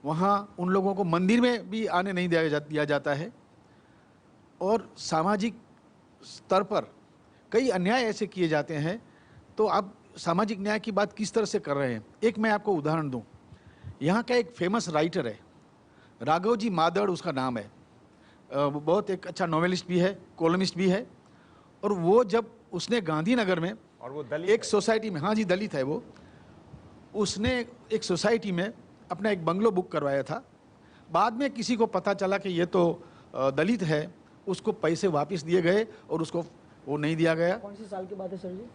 वहाँ उन लोगों को मंदिर में भी आने नहीं दिया जाता है, और सामाजिक स्तर पर कई अन्याय ऐसे किए जाते हैं। तो आप सामाजिक न्याय की बात किस तरह से कर रहे हैं? एक मैं आपको उदाहरण दूं। यहाँ का एक फेमस राइटर है, राघव जी मादड़ उसका नाम है। बहुत एक अच्छा नॉवेलिस्ट भी है, कॉलमिस्ट भी है। और वो जब उसने गांधीनगर में और वो दलित एक सोसाइटी में, हाँ जी दलित है वो, उसने एक सोसाइटी में अपना एक बंगलो बुक करवाया था। बाद में किसी को पता चला कि ये तो दलित है, उसको पैसे वापस दिए गए और उसको वो नहीं दिया गया। कौन सी साल की बात है सर जी?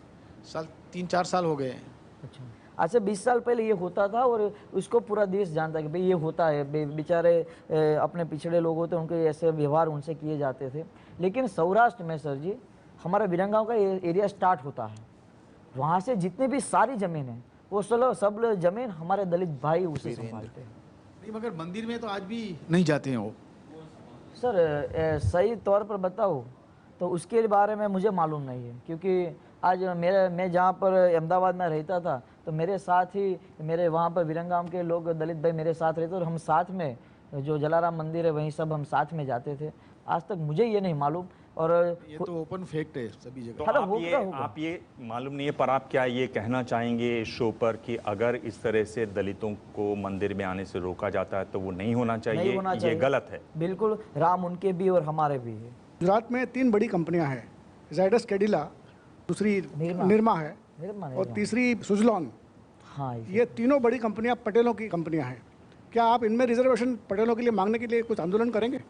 साल 3-4 साल हो गए हैं। अच्छा, आज से 20 साल पहले ये होता था और उसको पूरा देश जानता है कि भाई ये होता है। बेचारे अपने पिछड़े लोग होते, उनके ऐसे व्यवहार उनसे किए जाते थे। लेकिन सौराष्ट्र में सर जी हमारा विरंगांव का एरिया स्टार्ट होता है, वहाँ से जितने भी सारी ज़मीन है वो सब जमीन हमारे दलित भाई उसे संभालते हैं। नहीं, मगर मंदिर में तो आज भी नहीं जाते हैं वो। सर सही तौर पर बताओ तो उसके बारे में मुझे मालूम नहीं है, क्योंकि आज मैं जहाँ पर अहमदाबाद में रहता था तो मेरे साथ ही मेरे वहाँ पर विरंगाम के लोग दलित भाई मेरे साथ रहते और हम साथ में जो जलाराम मंदिर है वहीं सब हम साथ में जाते थे। आज तक मुझे ये नहीं मालूम। और ये तो ओपन फैक्ट है सभी जगह। तो आप ये मालूम नहीं है, पर आप क्या ये कहना चाहेंगे इस शो पर कि अगर इस तरह से दलितों को मंदिर में आने से रोका जाता है तो वो नहीं होना चाहिए, नहीं होना चाहिए। ये गलत है? बिल्कुल, राम उनके भी और हमारे भी है। गुजरात में 3 बड़ी कंपनियां हैं, जायडस कैडिला, दूसरी निर्मा है और तीसरी सुजलॉन। हाँ, ये तीनों बड़ी कंपनियां पटेलों की कंपनियां हैं। क्या आप इनमें रिजर्वेशन पटेलों के लिए मांगने के लिए कुछ आंदोलन करेंगे?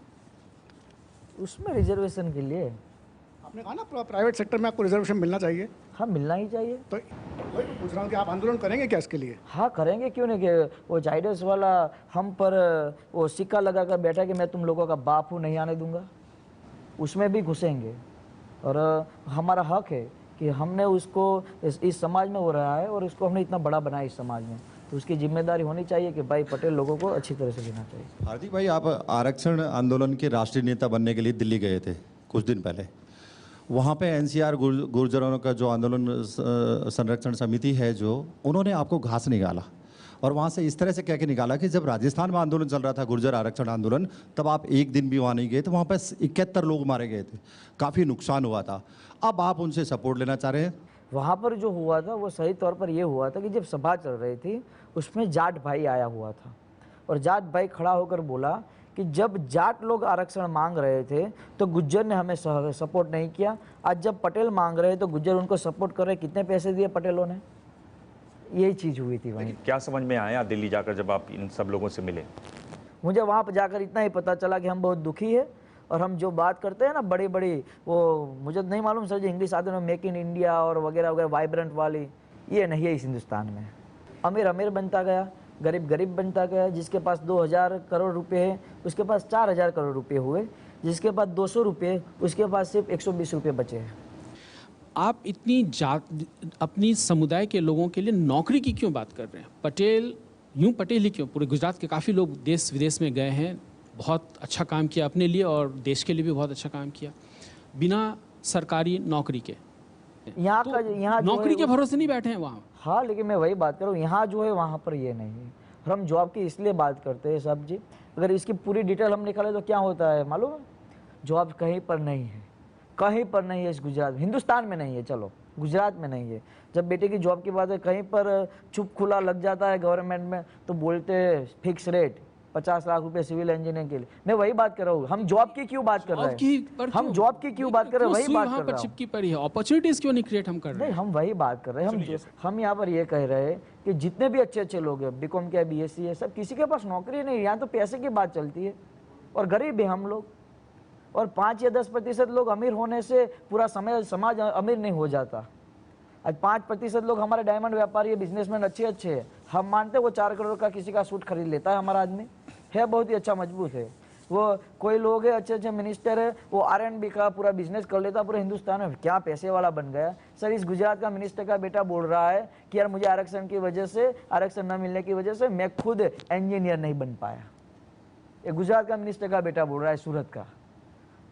उसमें रिजर्वेशन के लिए आपने कहा ना प्राइवेट सेक्टर में आपको रिजर्वेशन मिलना चाहिए। हाँ, मिलना ही चाहिए। तो वही तो पूछ रहा हूँ कि आप आंदोलन करेंगे क्या इसके लिए? हाँ करेंगे, क्यों नहीं। कि वो जाइडस वाला हम पर वो सिक्का लगा कर बैठा कि मैं तुम लोगों का बाप हूँ, नहीं आने दूंगा, उसमें भी घुसेंगे। और हमारा हक है कि हमने उसको इस समाज में हो रहा है और उसको हमने इतना बड़ा बनाया इस समाज में, तो उसकी जिम्मेदारी होनी चाहिए कि भाई पटेल लोगों को अच्छी तरह से लेना चाहिए। हार्दिक भाई, आप आरक्षण आंदोलन के राष्ट्रीय नेता बनने के लिए दिल्ली गए थे कुछ दिन पहले। वहाँ पे एनसीआर गुर्जरों का जो आंदोलन संरक्षण समिति है, जो उन्होंने आपको घास निकाला और वहाँ से इस तरह से कह के निकाला कि जब राजस्थान में आंदोलन चल रहा था, गुर्जर आरक्षण आंदोलन, तब आप एक दिन भी वहाँ नहीं गए थे। वहाँ पर 71 लोग मारे गए थे, काफ़ी नुकसान हुआ था। अब आप उनसे सपोर्ट लेना चाह रहे हैं? वहाँ पर जो हुआ था वो सही तौर पर ये हुआ था कि जब सभा चल रही थी उसमें जाट भाई आया हुआ था और जाट भाई खड़ा होकर बोला कि जब जाट लोग आरक्षण मांग रहे थे तो गुज्जर ने हमें सपोर्ट नहीं किया, आज जब पटेल मांग रहे तो गुज्जर उनको सपोर्ट कर रहे। कितने पैसे दिए पटेलों ने? यही चीज़ हुई थी वहीं। क्या समझ में आया दिल्ली जाकर जब आप इन सब लोगों से मिले? मुझे वहाँ पर जाकर इतना ही पता चला कि हम बहुत दुखी है और हम जो बात करते हैं ना बड़ी बड़ी, वो मुझे नहीं मालूम सर जी, इंग्लिश आते हैं मेक इन इंडिया और वगैरह वगैरह, वाइब्रेंट वाली, ये नहीं है इस हिंदुस्तान में। अमीर अमीर बनता गया, गरीब गरीब बनता गया। जिसके पास 2000 करोड़ रुपए है उसके पास 4000 करोड़ रुपए हुए, जिसके पास 200 रुपये उसके पास सिर्फ 120 रुपये बचे हैं। आप इतनी अपनी समुदाय के लोगों के लिए नौकरी की क्यों बात कर रहे हैं? पटेल यूं पटेल ही क्यों, पूरे गुजरात के काफ़ी लोग देश विदेश में गए हैं, बहुत अच्छा काम किया अपने लिए और देश के लिए भी बहुत अच्छा काम किया, बिना सरकारी नौकरी के। यहाँ तो का यहाँ नौकरी के भरोसे नहीं बैठे हैं वहाँ। हाँ, लेकिन मैं वही बात कर रहा हूँ, यहाँ जो है वहाँ पर ये नहीं है। और हम जॉब की इसलिए बात करते हैं साहब जी, अगर इसकी पूरी डिटेल हम निकालें तो क्या होता है मालूम है? जॉब कहीं पर नहीं है, कहीं पर नहीं है इस गुजरात, हिंदुस्तान में नहीं है, चलो गुजरात में नहीं है। जब बेटे की जॉब की बात है, कहीं पर चुप खुला लग जाता है गवर्नमेंट में तो बोलते हैं फिक्स रेट 50 लाख रुपए सिविल इंजीनियरिंग के लिए। मैं वही बात कर रहा हूँ, हम जॉब की क्यों बात कर रहे हैं? हम जॉब की क्यों बात कर रहे हैं? वही बात कर रहा हूँ। चिपकी पड़ी है, अपॉर्चुनिटीज क्यों नहीं क्रिएट हम कर रहे हैं? नहीं, हम वही बात कर रहे हैं। हम यहाँ पर ये कह रहे हैं कि जितने भी अच्छे अच्छे लोग हैं, बीकॉम के बीएससी है, सब किसी के पास नौकरी नहीं। यहाँ तो पैसे की बात चलती है और गरीब है हम लोग। और 5 या 10% लोग अमीर होने से पूरा समाज अमीर नहीं हो जाता। आज 5% लोग हमारे डायमंड व्यापारी है, बिजनेसमैन अच्छे हैं, हम मानते हैं वो 4 करोड़ का किसी का सूट खरीद लेता है। हमारा आदमी है बहुत ही अच्छा, मजबूत है। वो कोई लोग है अच्छे अच्छे मिनिस्टर है, वो R&B का पूरा बिजनेस कर लेता पूरे हिंदुस्तान में, क्या पैसे वाला बन गया। सर, इस गुजरात का मिनिस्टर का बेटा बोल रहा है कि यार मुझे आरक्षण की वजह से, आरक्षण न मिलने की वजह से मैं खुद इंजीनियर नहीं बन पाया। ये गुजरात का मिनिस्टर का बेटा बोल रहा है, सूरत का।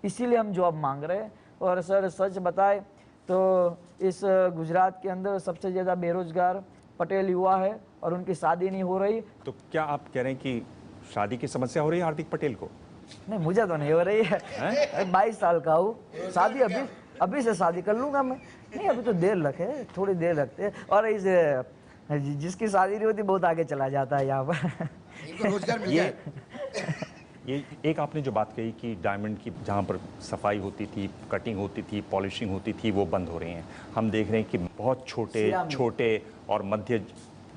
इसीलिए हम जॉब मांग रहे हैं। और सर सच बताए तो इस गुजरात के अंदर सबसे ज़्यादा बेरोजगार पटेल युवा है और उनकी शादी नहीं हो रही। तो क्या आप कह रहे हैं कि शादी की समस्या हो रही है हार्दिक पटेल को? नहीं, मुझे तो नहीं हो रही है। 22 साल का हूँ, शादी अभी से शादी कर लूँगा मैं। नहीं, अभी तो देर रखे, थोड़ी देर रखते हैं। और इस जिसकी शादी नहीं होती बहुत आगे चला जाता है यहाँ पर। रोजगार मिल जाए। ये एक आपने जो बात कही कि डायमंड की जहाँ पर सफाई होती थी, कटिंग होती थी, पॉलिशिंग होती थी, वो बंद हो रही हैं। हम देख रहे हैं कि बहुत छोटे और मध्य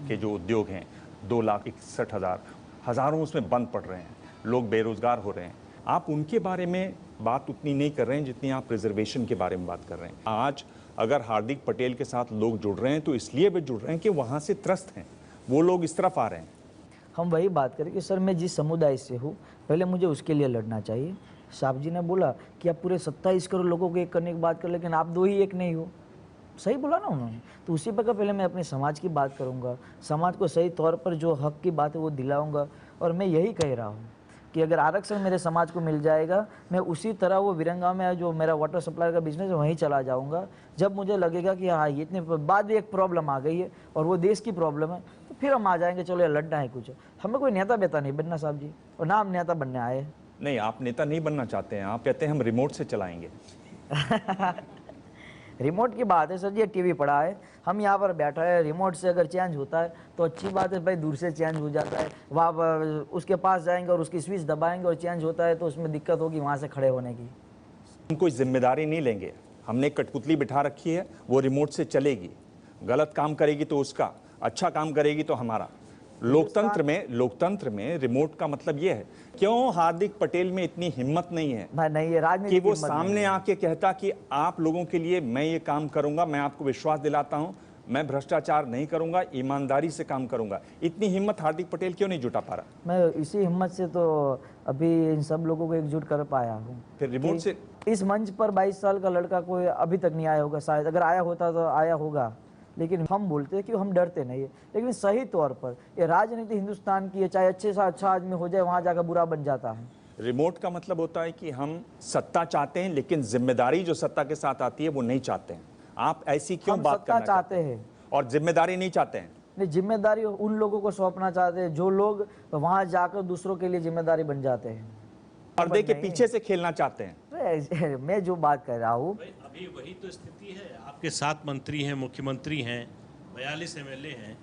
के जो उद्योग हैं, 2,61,000, हज़ारों उसमें बंद पड़ रहे हैं, लोग बेरोजगार हो रहे हैं। आप उनके बारे में बात उतनी नहीं कर रहे हैं जितनी आप रिजर्वेशन के बारे में बात कर रहे हैं। आज अगर हार्दिक पटेल के साथ लोग जुड़ रहे हैं तो इसलिए वे जुड़ रहे हैं कि वहाँ से त्रस्त हैं, वो लोग इस तरफ आ रहे हैं। हम वही बात करें कि सर मैं जिस समुदाय से हूँ पहले मुझे उसके लिए लड़ना चाहिए। साहब जी ने बोला कि आप पूरे 27 करोड़ लोगों को एक करने की बात कर, लेकिन आप 2 ही एक नहीं हो। सही बोला ना उन्होंने। तो उसी पर पहले मैं अपने समाज की बात करूँगा, समाज को सही तौर पर जो हक की बात है वो दिलाऊँगा। और मैं यही कह रहा हूँ कि अगर आरक्षण मेरे समाज को मिल जाएगा, मैं उसी तरह वो विरंगा में जो मेरा वाटर सप्लाई का बिजनेस है वहीं चला जाऊँगा। जब मुझे लगेगा कि हाँ ये इतने बाद भी एक प्रॉब्लम आ गई है और वो देश की प्रॉब्लम है, तो फिर हम आ जाएंगे, चलो ये लड़ना है कुछ। हमें कोई नेता बेता नहीं बनना साहब जी, और ना हम नेता बनने आए। नहीं, आप नेता नहीं बनना चाहते हैं, आप कहते हैं हम रिमोट से चलाएंगे। रिमोट की बात है सर जी, टीवी पड़ा है, हम यहाँ पर बैठा है, रिमोट से अगर चेंज होता है तो अच्छी बात है भाई, दूर से चेंज हो जाता है। वहाँ उसके पास जाएंगे और उसकी स्विच दबाएंगे और चेंज होता है तो उसमें दिक्कत होगी वहाँ से खड़े होने की। हम कोई जिम्मेदारी नहीं लेंगे, हमने कठपुतली बिठा रखी है, वो रिमोट से चलेगी। गलत काम करेगी तो उसका, अच्छा काम करेगी तो हमारा। लोकतंत्र में रिमोट का मतलब ये है, क्यों हार्दिक पटेल में इतनी हिम्मत नहीं है नहीं है राजनीति कि वो सामने आके कहता कि आप लोगों के लिए मैं ये काम करूंगा, मैं आपको विश्वास दिलाता हूं, मैं भ्रष्टाचार नहीं करूंगा, ईमानदारी से काम करूंगा। इतनी हिम्मत हार्दिक पटेल क्यों नहीं जुटा पा रहा? मैं इसी हिम्मत से तो अभी इन सब लोगों को एकजुट कर पाया हूँ। फिर रिमोट से इस मंच पर 22 साल का लड़का कोई अभी तक नहीं आया होगा, शायद अगर आया होता तो आया होगा, लेकिन हम बोलते हैं कि हम डरते नहीं है। लेकिन सही तौर पर ये राजनीति हिंदुस्तान की है, चाहे अच्छे से अच्छा आदमी हो जाए वहाँ जाकर बुरा बन जाता है। रिमोट का मतलब होता है कि हम सत्ता चाहते हैं, लेकिन जिम्मेदारी जो सत्ता के साथ आती है वो नहीं चाहते हैं। आप ऐसी क्यों बात करना चाहते हैं और जिम्मेदारी नहीं चाहते हैं? नहीं, जिम्मेदारी उन लोगों को सौंपना चाहते हैं जो लोग वहाँ जाकर दूसरों के लिए जिम्मेदारी बन जाते हैं, पर्दे के पीछे से खेलना चाहते हैं। मैं जो बात कर रहा हूँ अभी वही तो स्थिति है। आपके 7 मंत्री हैं, मुख्यमंत्री हैं, 42 एमएलए हैं,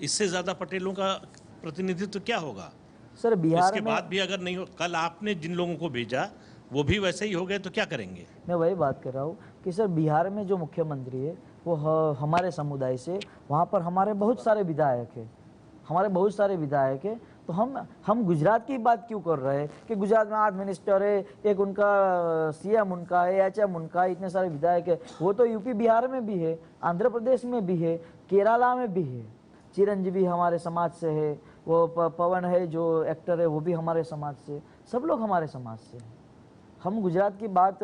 इससे ज्यादा पटेलों का प्रतिनिधित्व क्या होगा सर? बिहार इसके बाद भी अगर नहीं हो, कल आपने जिन लोगों को भेजा वो भी वैसे ही हो गए तो क्या करेंगे? मैं वही बात कर रहा हूँ कि सर बिहार में जो मुख्यमंत्री है वो हमारे समुदाय से, वहाँ पर हमारे बहुत सारे विधायक है, तो हम गुजरात की बात क्यों कर रहे हैं कि गुजरात में 8 मिनिस्टर है, एक उनका सीएम उनका है, एचएम उनका है, इतने सारे विधायक है। वो तो यूपी बिहार में भी है, आंध्र प्रदेश में भी है, केरला में भी है। चिरंजीवी हमारे समाज से है, वो पवन है जो एक्टर है वो भी हमारे समाज से, सब लोग हमारे समाज से। हम गुजरात की बात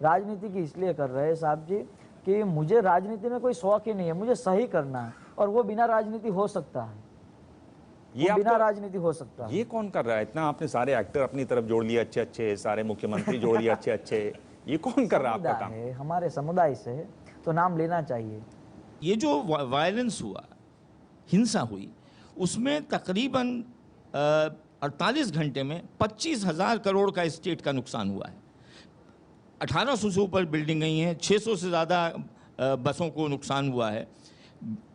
राजनीति की इसलिए कर रहे हैं साहब जी कि मुझे राजनीति में कोई शौक ही नहीं है, मुझे सही करना है, और वो बिना राजनीति हो सकता है, ये बिना राजनीति हो सकता है। ये कौन कर रहा है? इतना आपने सारे एक्टर अपनी तरफ जोड़ लिए अच्छे, सारे मुख्यमंत्री जोड़ लिए अच्छे, ये कौन कर रहा है आपका काम? हमारे समुदाय से तो नाम लेना चाहिए। ये जो वायलेंस हुआ, हिंसा हुई, उसमें तकरीबन 48 घंटे में 25,000 करोड़ का स्टेट का नुकसान हुआ है। 1800 से ऊपर बिल्डिंग गई हैं, 600 से ज़्यादा बसों को नुकसान हुआ है,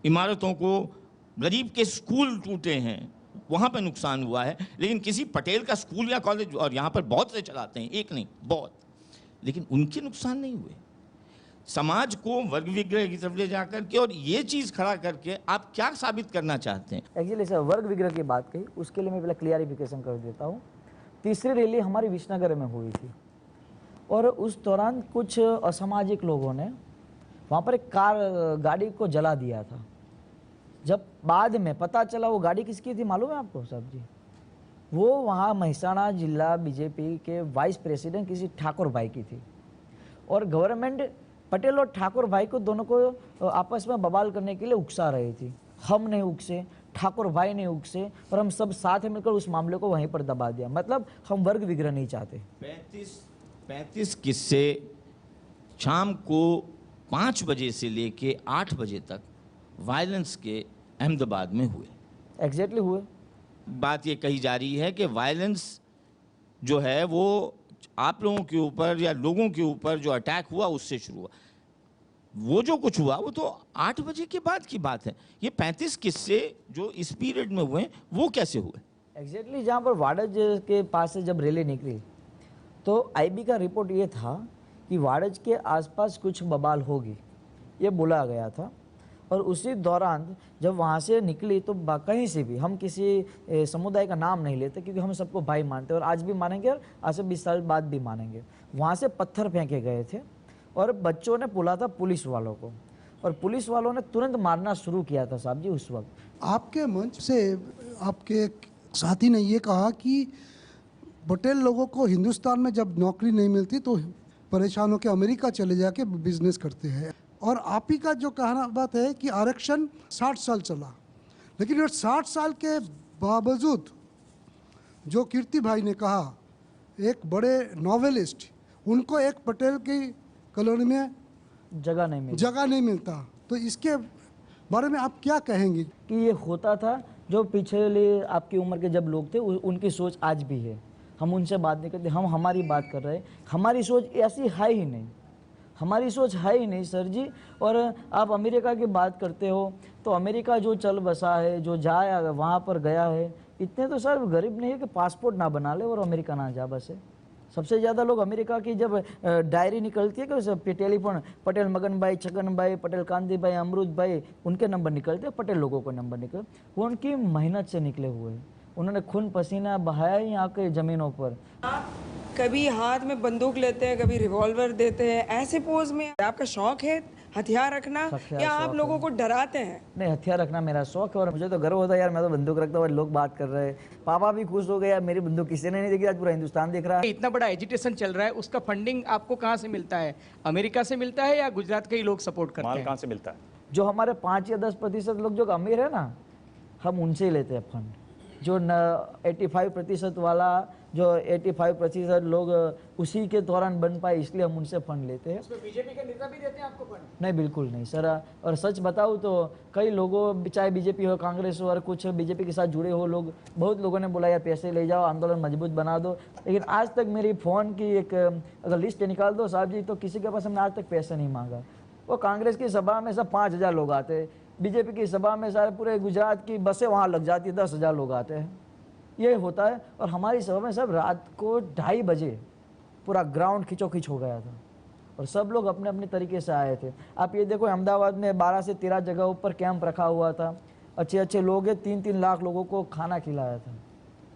इमारतों को, गरीब के स्कूल टूटे हैं, वहाँ पर नुकसान हुआ है। लेकिन किसी पटेल का स्कूल या कॉलेज, और यहाँ पर बहुत से चलाते हैं, एक नहीं बहुत, लेकिन उनके नुकसान नहीं हुए। समाज को वर्ग विग्रह की तरफ ले जाकर के और ये चीज़ खड़ा करके आप क्या साबित करना चाहते हैं? एक्चुअली सर वर्ग विग्रह की बात कही, उसके लिए मैं पहले क्लियरिफिकेशन कर देता हूँ। तीसरी रैली हमारी विसनगर में हुई थी और उस दौरान कुछ असामाजिक लोगों ने वहाँ पर एक गाड़ी को जला दिया था। जब बाद में पता चला वो गाड़ी किसकी थी मालूम है आपको साहब जी? वो वहाँ महिसाणा जिला बीजेपी के वाइस प्रेसिडेंट किसी ठाकुर भाई की थी, और गवर्नमेंट पटेल और ठाकुर भाई को दोनों को आपस में बवाल करने के लिए उकसा रही थी। हम नहीं उकसे, ठाकुर भाई नहीं उकसे, और हम सब साथ मिलकर उस मामले को वहीं पर दबा दिया। मतलब हम वर्ग विग्रह नहीं चाहते। 35 किस्से शाम को 5 बजे से लेके 8 बजे तक वायलेंस के अहमदाबाद में हुए। एग्जैक्टली हुए। बात ये कही जा रही है कि वायलेंस जो है वो आप लोगों के ऊपर या लोगों के ऊपर जो अटैक हुआ उससे शुरू हुआ। वो जो कुछ हुआ वो तो 8 बजे के बाद की बात है। ये 35 किस्से जो इस पीरियड में हुए वो कैसे हुए? एग्जैक्टली जहाँ पर वाड़ज के पास से जब रैली निकली तो आईबी का रिपोर्ट ये था कि वाड़ज के आसपास कुछ बवाल होगी, ये बोला गया था। और उसी दौरान जब वहाँ से निकली तो कहीं से भी, हम किसी समुदाय का नाम नहीं लेते क्योंकि हम सबको भाई मानते हैं और आज भी मानेंगे और आज से 20 साल बाद भी मानेंगे। वहाँ से पत्थर फेंके गए थे और बच्चों ने बोला था पुलिस वालों को, और पुलिस वालों ने तुरंत मारना शुरू किया था साहब जी उस वक्त। आपके मंच से आपके साथी ने ये कहा कि पटेल लोगों को हिंदुस्तान में जब नौकरी नहीं मिलती तो परेशान होकर अमेरिका चले जाके बिजनेस करते हैं। और आप ही का जो कहना बात है कि आरक्षण 60 साल चला, लेकिन ये 60 साल के बावजूद जो कीर्ति भाई ने कहा, एक बड़े नॉवेलिस्ट, उनको एक पटेल की कॉलोनी में जगह नहीं मिलता। तो इसके बारे में आप क्या कहेंगे? कि ये होता था, जो पिछले आपकी उम्र के जब लोग थे उनकी सोच आज भी है। हम उनसे बात नहीं करते, हम हमारी बात कर रहे हैं। हमारी सोच ऐसी है ही नहीं, हमारी सोच है ही नहीं सर जी। और आप अमेरिका की बात करते हो तो अमेरिका जो चल बसा है, जो जाया वहाँ पर गया है, इतने तो सर गरीब नहीं है कि पासपोर्ट ना बना ले और अमेरिका ना जा बसे। सबसे ज़्यादा लोग अमेरिका की जब डायरी निकलती है कि टेलीफोन पटेल मगन भाई, छगन भाई, पटेल कांति भाई, अमृत भाई, उनके नंबर निकलते हैं, पटेल लोगों को नंबर निकले, वो उनकी मेहनत से निकले हुए हैं। उन्होंने खून पसीना बहाया ही यहाँ के ज़मीनों पर। कभी हाथ में बंदूक लेते हैं, कभी रिवॉल्वर देते हैं, ऐसे पोज में आपका शौक है हथियार रखना या आप लोगों को डराते हैं? नहीं, हथियार रखना मेरा शौक है और मुझे तो गर्व होता है यार, मैं तो बंदूक रखता हूँ, लोग बात कर रहे हैं, पापा भी खुश हो गए यार, मेरी बंदूक किसी ने नहीं देखी, आज पूरा हिंदुस्तान देख रहा है। इतना बड़ा एजिटेशन चल रहा है, उसका फंडिंग आपको कहाँ से मिलता है? अमेरिका से मिलता है या गुजरात के ही लोग सपोर्ट करते हैं? कहाँ से मिलता है? जो हमारे 5 या 10% लोग जो अमीर है ना, हम उनसे ही लेते हैं फंड। जो 85% वाला, जो 85% लोग उसी के दौरान बन पाए, इसलिए हम उनसे फंड लेते हैं। उसमें बीजेपी के नेता भी देते हैं आपको फंड? नहीं, बिल्कुल नहीं सर। और सच बताऊँ तो कई लोगों, चाहे बीजेपी हो, कांग्रेस हो, और कुछ बीजेपी के साथ जुड़े हो लोग, बहुत लोगों ने बोला यार पैसे ले जाओ, आंदोलन मजबूत बना दो, लेकिन आज तक मेरी फ़ोन की एक अगर लिस्ट निकाल दो साहब जी, तो किसी के पास हमने आज तक पैसा नहीं मांगा। वो कांग्रेस की सभा में सब 5,000 लोग आते हैं, बीजेपी की सभा में सारे पूरे गुजरात की बसें वहाँ लग जाती है, 10,000 लोग आते हैं, ये होता है। और हमारी सभा में सब रात को 2:30 बजे पूरा ग्राउंड खिंचोखिंच हो गया था और सब लोग अपने अपने तरीके से आए थे। आप ये देखो, अहमदाबाद में 12 से 13 जगहों पर कैंप रखा हुआ था, अच्छे अच्छे लोग हैं, 3-3 लाख लोगों को खाना खिलाया था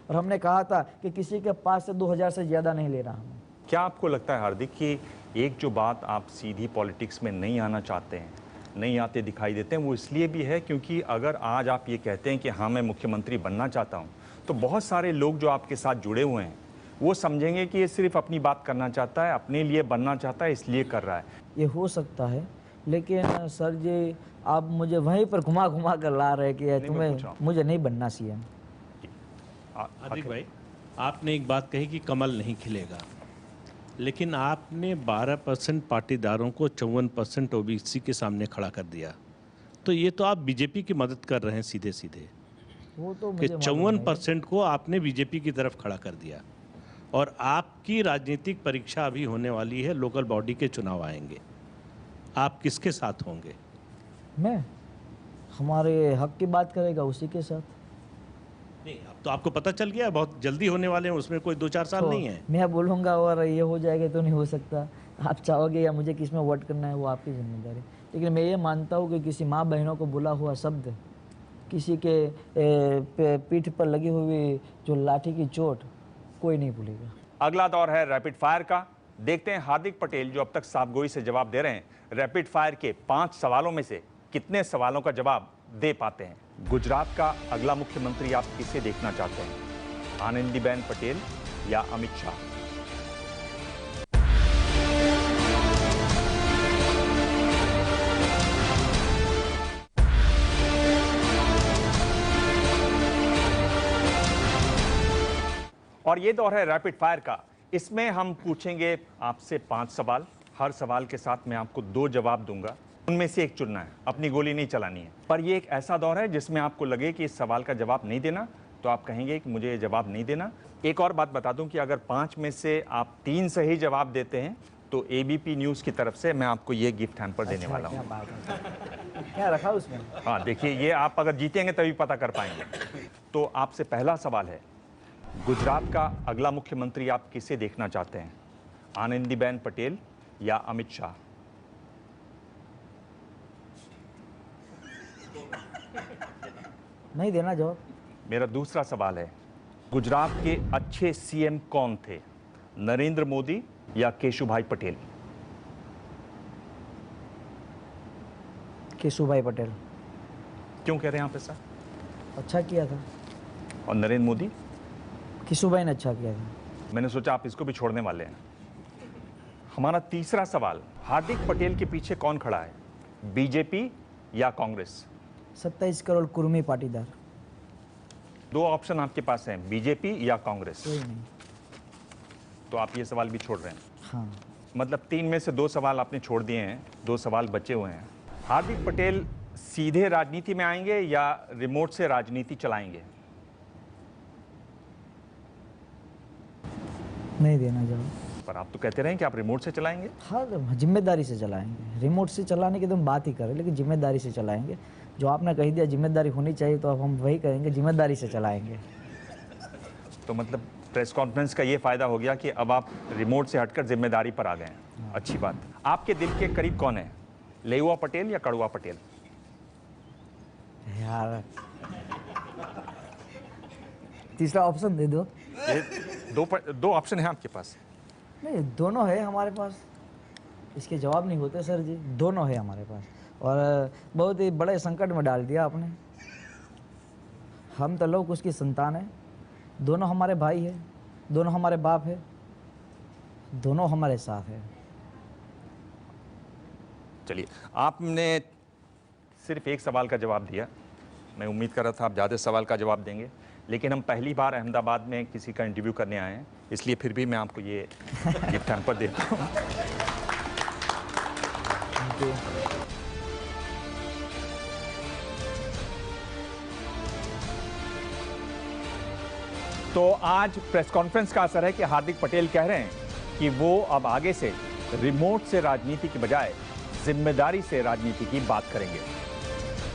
और हमने कहा था कि किसी के पास से 2,000 से ज़्यादा नहीं लेना हमें। क्या आपको लगता है हार्दिक कि एक जो बात आप सीधी पॉलिटिक्स में नहीं आना चाहते हैं, नहीं आते दिखाई देते हैं, वो इसलिए भी है क्योंकि अगर आज आप ये कहते हैं कि हाँ मैं मुख्यमंत्री बनना चाहता हूँ, तो बहुत सारे लोग जो आपके साथ जुड़े हुए हैं वो समझेंगे कि ये सिर्फ अपनी बात करना चाहता है, अपने लिए बनना चाहता है, इसलिए कर रहा है। ये हो सकता है, लेकिन सर जी आप मुझे वहीं पर घुमा घुमा कर ला रहे कि तुम्हें, मुझे नहीं बनना सीएम। हार्दिक भाई, आपने एक बात कही कि कमल नहीं खिलेगा, लेकिन आपने 12% पाटीदारों को 54% ओबीसी के सामने खड़ा कर दिया, तो ये तो आप बीजेपी की मदद कर रहे हैं सीधे सीधे। वो तो कि 54% को आपने बीजेपी की तरफ खड़ा कर दिया। और आपकी राजनीतिक परीक्षा अभी होने वाली है, लोकल बॉडी के चुनाव आएंगे, आप किसके साथ होंगे? मैं हमारे हक की बात करेगा उसी के साथ। नहीं, अब तो आपको पता चल गया, बहुत जल्दी होने वाले हैं, उसमें कोई 2-4 साल तो नहीं है। मैं बोलूँगा और ये हो जाएगा तो नहीं हो सकता। आप चाहोगे या मुझे किस में वोट करना है वो आपकी जिम्मेदारी, लेकिन मैं ये मानता हूँ कि किसी माँ बहनों को बुला हुआ शब्द, किसी के पीठ पर लगी हुई जो लाठी की चोट, कोई नहीं भूलेगा। अगला दौर है रैपिड फायर का। देखते हैं हार्दिक पटेल जो अब तक साफगोई से जवाब दे रहे हैं, रैपिड फायर के 5 सवालों में से कितने सवालों का जवाब दे पाते हैं। गुजरात का अगला मुख्यमंत्री आप किसे देखना चाहते हैं, आनंदीबेन पटेल या अमित शाह? और ये दौर है रैपिड फायर का। इसमें हम पूछेंगे आपसे 5 सवाल, हर सवाल के साथ मैं आपको 2 जवाब दूंगा, उनमें से एक चुनना है, अपनी गोली नहीं चलानी है। पर ये एक ऐसा दौर है जिसमें आपको लगे कि इस सवाल का जवाब नहीं देना तो आप कहेंगे कि मुझे ये जवाब नहीं देना। एक और बात बता दूं कि अगर 5 में से आप 3 सही जवाब देते हैं तो एबीपी न्यूज़ की तरफ से मैं आपको ये गिफ्ट हैम्पर देने वाला हूँ। क्या रखा उसमें? हाँ देखिए, ये आप अगर जीतेंगे तभी पता कर पाएंगे। तो आपसे पहला सवाल है, गुजरात का अगला मुख्यमंत्री आप किसे देखना चाहते हैं, आनंदीबेन पटेल या अमित शाह? नहीं देना जवाब। मेरा दूसरा सवाल है, गुजरात के अच्छे सीएम कौन थे, नरेंद्र मोदी या केशुभाई पटेल? केशुभाई पटेल। क्यों कह रहे हैं आप ऐसा? अच्छा किया था। और नरेंद्र मोदी? केशुभाई ने अच्छा किया था। मैंने सोचा आप इसको भी छोड़ने वाले हैं। हमारा तीसरा सवाल, हार्दिक पटेल के पीछे कौन खड़ा है, बीजेपी या कांग्रेस? 27 करोड़ कुर्मी पाटीदार। 2 ऑप्शन आपके पास हैं, बीजेपी या कांग्रेस। कोई नहीं। तो आप ये सवाल भी छोड़ रहे हैं? हाँ। मतलब 3 में से 2 सवाल आपने छोड़ दिए हैं, 2 सवाल बचे हुए हैं। हार्दिक पटेल सीधे राजनीति में आएंगे या रिमोट से राजनीति चलाएंगे? नहीं देना जवाब। पर आप तो कहते रहे कि आप रिमोट से चलाएंगे। हाँ, जिम्मेदारी से चलाएंगे। रिमोट से चलाने की तो हम बात ही करें, लेकिन जिम्मेदारी से चलाएंगे। जो आपने कह दिया जिम्मेदारी होनी चाहिए, तो अब हम वही करेंगे, जिम्मेदारी से चलाएंगे। तो मतलब प्रेस कॉन्फ्रेंस का ये फायदा हो गया कि अब आप रिमोट से हटकर जिम्मेदारी पर आ गए हैं। अच्छी बात। आपके दिल के करीब कौन है, लेउआ पटेल या कड़ुआ पटेल? यार तीसरा ऑप्शन दे दो। दो ऑप्शन है आपके पास? नहीं, दोनों है हमारे पास, इसके जवाब नहीं होते सर जी। दोनों है हमारे पास और बहुत ही बड़े संकट में डाल दिया आपने। हम तो लोग उसकी संतान है, दोनों हमारे भाई है, दोनों हमारे बाप है, दोनों हमारे साथ है। चलिए, आपने सिर्फ एक सवाल का जवाब दिया। मैं उम्मीद कर रहा था आप ज़्यादा सवाल का जवाब देंगे, लेकिन हम पहली बार अहमदाबाद में किसी का इंटरव्यू करने आए हैं, इसलिए फिर भी मैं आपको ये गिफ्ट हैम्पर देता हूँ। तो आज प्रेस कॉन्फ्रेंस का असर है कि हार्दिक पटेल कह रहे हैं कि वो अब आगे से रिमोट से राजनीति की बजाय जिम्मेदारी से राजनीति की बात करेंगे।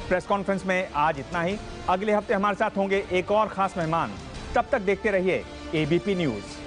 प्रेस कॉन्फ्रेंस में आज इतना ही। अगले हफ्ते हमारे साथ होंगे एक और खास मेहमान। तब तक देखते रहिए एबीपी न्यूज़।